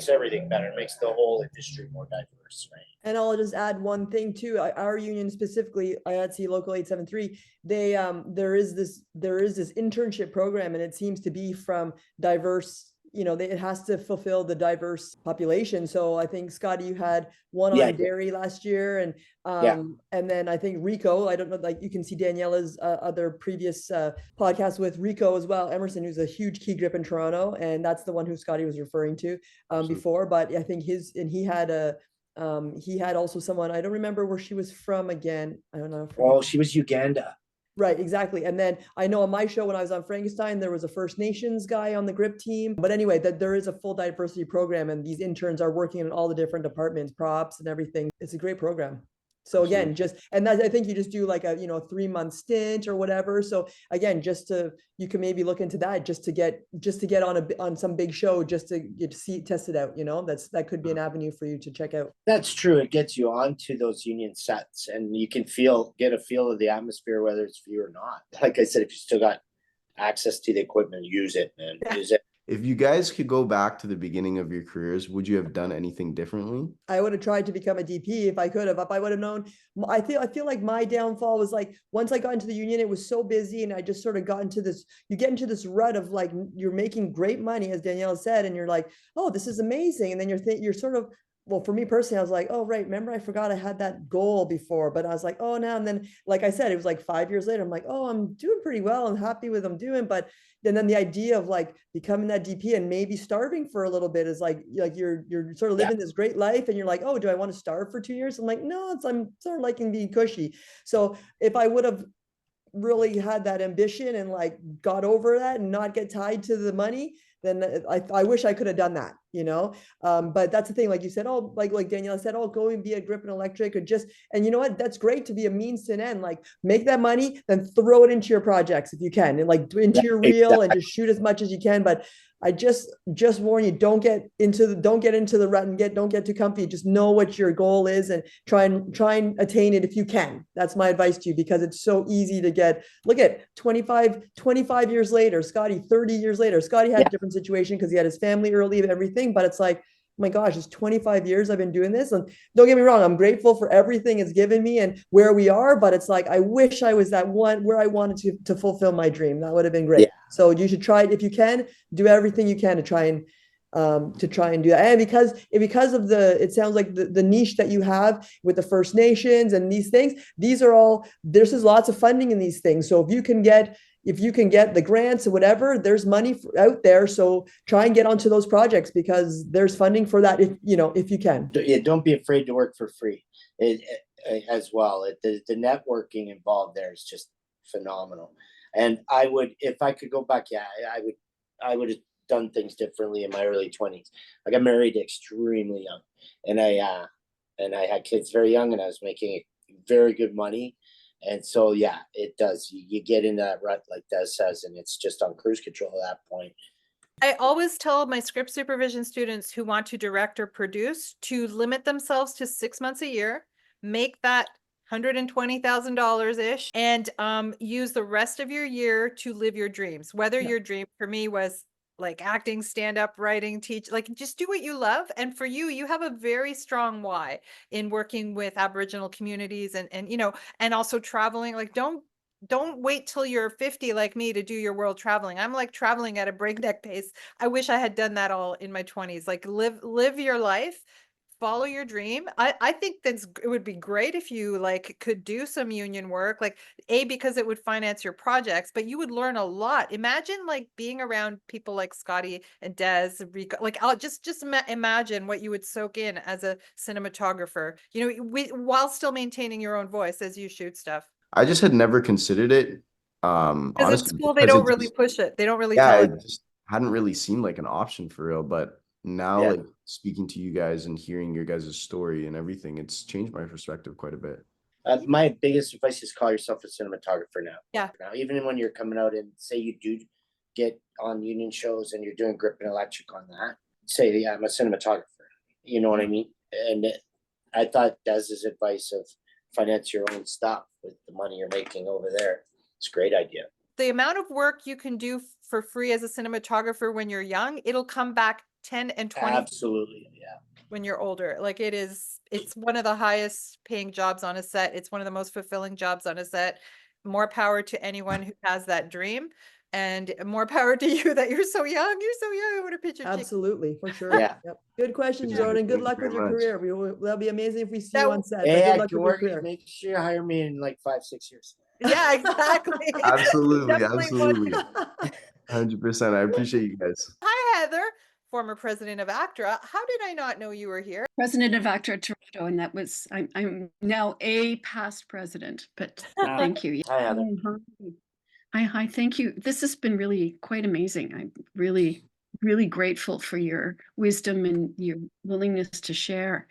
everything better. It makes the whole industry more diverse, right? And I'll just add one thing too. Our union specifically, IATSE Local 873, they there is this internship program, and it seems to be from diverse. It has to fulfill the diverse population. So I think, Scotty, you had one on dairy last year, and then I think Rico, I don't know, like you can see Daniela's other previous podcast with Rico as well, Emerson, who's a huge key grip in Toronto, and that's the one who Scotty was referring to before. But I think he had also someone, I don't remember where she was from again. I don't know. Oh, she was Uganda. Right, exactly. And then I know on my show when I was on Frankenstein, there was a First Nations guy on the grip team. But anyway, that there is a full diversity program, and these interns are working in all the different departments, props and everything. It's a great program. So again, and that, I think you just do like a, 3-month stint or whatever. So again, you can maybe look into that just to get on some big show, just to get to test it out, that could be an avenue for you to check out. That's true. It gets you onto those union sets, and you can get a feel of the atmosphere, whether it's for you or not. Like I said, if you still got access to the equipment, use it, man. Use it. If you guys could go back to the beginning of your careers, would you have done anything differently? I would have tried to become a DP if I could have. If I would have known, I feel like my downfall was like, once I got into the union, it was so busy, and I just sort of got into this. You get into this rut of like, you're making great money, as Danielle said, and you're like, oh, this is amazing, and then you're sort of. Well, for me personally, I was like, oh, right. Remember, I forgot I had that goal before, but I was like, oh, now. And then, like I said, it was like 5 years later. I'm like, oh, I'm doing pretty well. I'm happy with what I'm doing. But then the idea of like becoming that DP and maybe starving for a little bit is like you're sort of living this great life, and you're like, oh, do I want to starve for 2 years? I'm like, no, I'm sort of liking being cushy. So if I would have really had that ambition and like got over that and not get tied to the money, then I wish I could have done that, but that's the thing, like you said, oh, like Danielle said, oh, go and be a grip and electric, or just, and you know what, that's great to be a means to an end, like make that money, then throw it into your projects if you can, and like into your reel, and just shoot as much as you can. But I just warn you, don't get into the rut and don't get too comfy. Just know what your goal is and try and attain it if you can. That's my advice to you, because it's so easy to look at 25 years later, Scotti 30 years later. Scotti had a different situation because he had his family early, everything, but it's like, oh my gosh, it's 25 years I've been doing this. And don't get me wrong, I'm grateful for everything it's given me and where we are, but it's like, I wish I was that one where I wanted to fulfill my dream. That would have been great. Yeah. So you should try it. If you can, do everything you can to try and do that. And because of it sounds like the niche that you have with the First Nations and these things, there's lots of funding in these things. So if you can get the grants or whatever, there's money out there. So try and get onto those projects, because there's funding for that. If you can. Yeah, don't be afraid to work for free as well. The networking involved there is just phenomenal. And if I could go back, I would have done things differently in my early 20s. I got married extremely young, and I had kids very young, and I was making very good money. And so, yeah, it does. You get into that rut, like Des says, and it's just on cruise control at that point. I always tell my script supervision students who want to direct or produce to limit themselves to 6 months a year, make that $120,000-ish, and use the rest of your year to live your dreams. Whether your dream for me was like acting, stand-up, writing, teach, like just do what you love. And for you, you have a very strong why in working with Aboriginal communities and and also traveling. Like don't wait till you're 50 like me to do your world traveling. I'm like traveling at a breakneck pace. I wish I had done that all in my 20s. Like live your life, follow your dream. I think it would be great if you like could do some union work, like because it would finance your projects, but you would learn a lot. Imagine like being around people like Scotti and Des, Rico. Like I'll just imagine what you would soak in as a cinematographer, while still maintaining your own voice as you shoot stuff. I just had never considered it. Because honestly, at school they don't really push it. They don't really tell it. It just hadn't really seemed like an option for real. But now, like speaking to you guys and hearing your guys' story and everything, it's changed my perspective quite a bit. My biggest advice is call yourself a cinematographer now. Yeah. Now, even when you're coming out and say you do get on union shows and you're doing grip and electric on that, say, yeah, I'm a cinematographer. You know what I mean? And I thought Des's advice of finance your own stuff with the money you're making over there, it's a great idea. The amount of work you can do for free as a cinematographer when you're young, it'll come back 10 and 20. Absolutely, yeah. When you're older, like it's one of the highest paying jobs on a set. It's one of the most fulfilling jobs on a set. More power to anyone who has that dream, and more power to you that you're so young. You're so young. I want to pitch it. Absolutely, for sure. Yeah. Yep. Good question, Jordan. Good luck with your career. That'll be amazing if we see you on set. Yeah, good luck with your career. Make sure you hire me in like 5-6 years. Yeah, exactly. Absolutely. 100%. I appreciate you guys. Hi, Heather, former president of ACTRA. How did I not know you were here? President of ACTRA Toronto, and that was I'm now a past president, but thank you. Hi, Heather. Hi, thank you. This has been really quite amazing. I really really grateful for your wisdom and your willingness to share.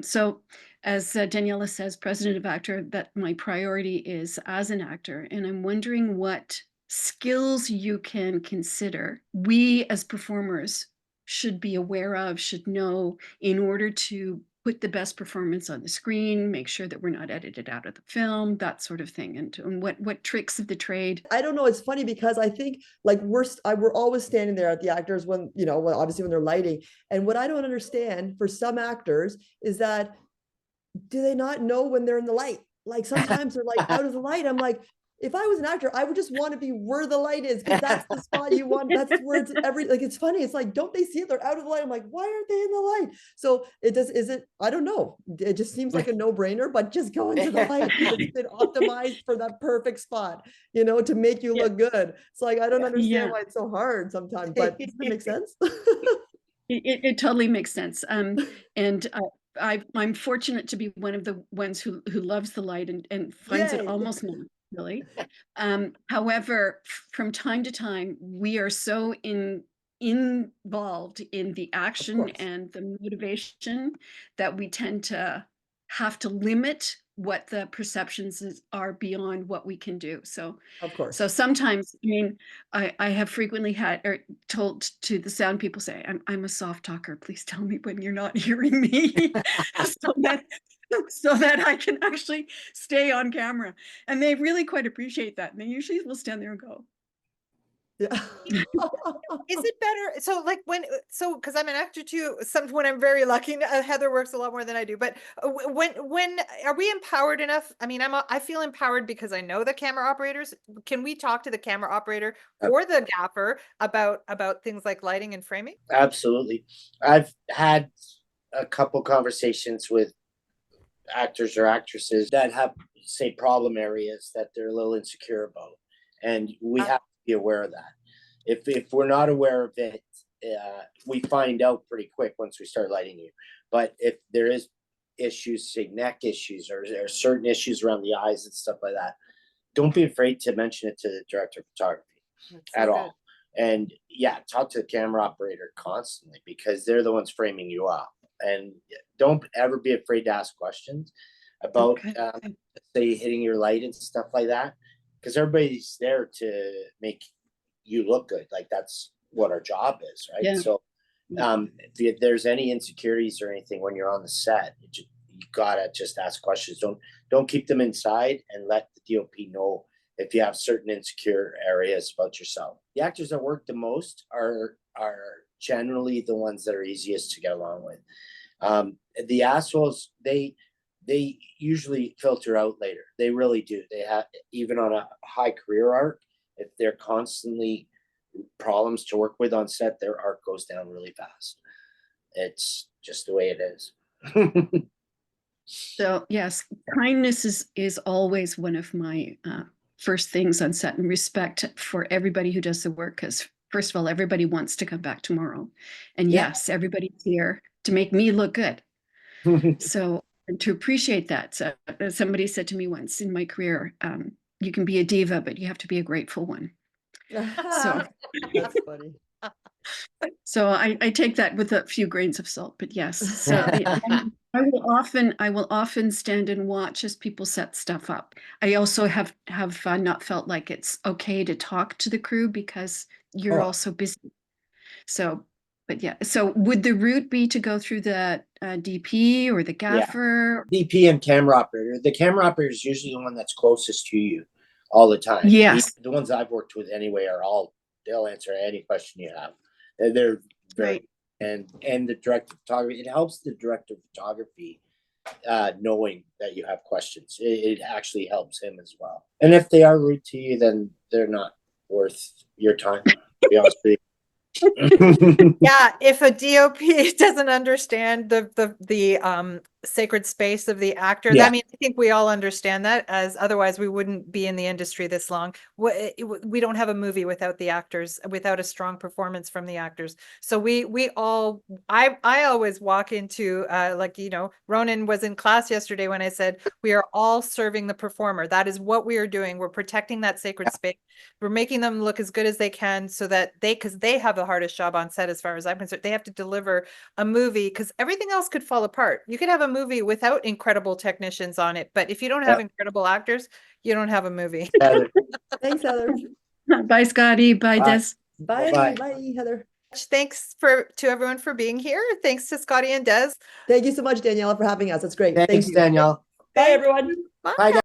So as Daniela says, president of actor, that my priority is as an actor. And I'm wondering what skills you can consider we as performers should be aware of, should know in order to put the best performance on the screen, make sure that we're not edited out of the film, that sort of thing. And what tricks of the trade. I don't know. It's funny because I think like we're always standing there at the actors when, obviously when they're lighting. And what I don't understand for some actors is that, do they not know when they're in the light? Like sometimes they're like out of the light. I'm like, if I was an actor, I would just want to be where the light is, because that's the spot you want. That's where it's like, it's funny. It's like, don't they see it? They're out of the light. I'm like, why aren't they in the light? So I don't know. It just seems like a no brainer, but just go into the light. It's been optimized for that perfect spot, to make you look good. It's like, I don't understand why it's so hard sometimes, but does it make sense? It totally makes sense. And I'm fortunate to be one of the ones who loves the light and finds it almost not really. However, from time to time, we are so involved in the action and the motivation that we tend to have to limit what the perceptions are beyond what we can do. So, of course. So sometimes, I have frequently had or told to the sound people say, I'm a soft talker. Please tell me when you're not hearing me, so that I can actually stay on camera. And they really quite appreciate that. And they usually will stand there and go, yeah. Is it better? So like because I'm an actor too, when I'm very lucky, Heather works a lot more than I do, but when are we empowered enough? I mean, I feel empowered because I know the camera operators. Can we talk to the camera operator or the gaffer about things like lighting and framing? Absolutely. I've had a couple conversations with actors or actresses that have, say, problem areas that they're a little insecure about, and we have to be aware of that. If we're not aware of it, we find out pretty quick once we start lighting you. But if there is issues, say neck issues or certain issues around the eyes and stuff like that, don't be afraid to mention it to the director of photography at all. And talk to the camera operator constantly, because they're the ones framing you up. And don't ever be afraid to ask questions about, say, hitting your light and stuff like that, because everybody's there to make you look good. Like that's what our job is, right? Yeah. So if there's any insecurities or anything when you're on the set, you gotta just ask questions. Don't keep them inside, and let the DOP know if you have certain insecure areas about yourself. The actors that work the most are generally the ones that are easiest to get along with. The assholes, they usually filter out later. They really do. They have, even on a high career arc, if they're constantly problems to work with on set, their arc goes down really fast. It's just the way it is. So yes, kindness is always one of my first things on set, and respect for everybody who does the work, because first of all, everybody wants to come back tomorrow. And yes, everybody's here to make me look good. So to appreciate that. So somebody said to me once in my career, you can be a diva, but you have to be a grateful one. So that's funny. So I take that with a few grains of salt, but yes. So I will often stand and watch as people set stuff up. I also have not felt like it's okay to talk to the crew because you're also busy. So, but yeah. So would the route be to go through the DP or the gaffer? DP and camera operator. The camera operator is usually the one that's closest to you all the time. Yes. The ones I've worked with anyway they'll answer any question you have. They're very, and the director of photography, it helps the director of photography knowing that you have questions. It actually helps him as well. And if they are rude to you, then they're not worth your time, to be honest with you. Yeah, if a DOP doesn't understand the sacred space of the actor. Yeah. I mean, I think we all understand that, as otherwise we wouldn't be in the industry this long. We don't have a movie without the actors, without a strong performance from the actors. So I always walk into, like, you know, Ronan was in class yesterday when I said, we are all serving the performer. That is what we are doing. We're protecting that sacred space. We're making them look as good as they can so that because they have the hardest job on set, as far as I'm concerned. They have to deliver a movie because everything else could fall apart. You could have a movie without incredible technicians on it, but if you don't have incredible actors, you don't have a movie. Heather. Thanks, Heather. Bye, Scotty. Bye, Bye. Des. Bye, Bye-bye. bye, Heather. Thanks to everyone for being here. Thanks to Scotti and Des. Thank you so much, Daniela, for having us. That's great. Thanks, Thank you. Danielle. Bye, everyone. Bye. Bye, guys.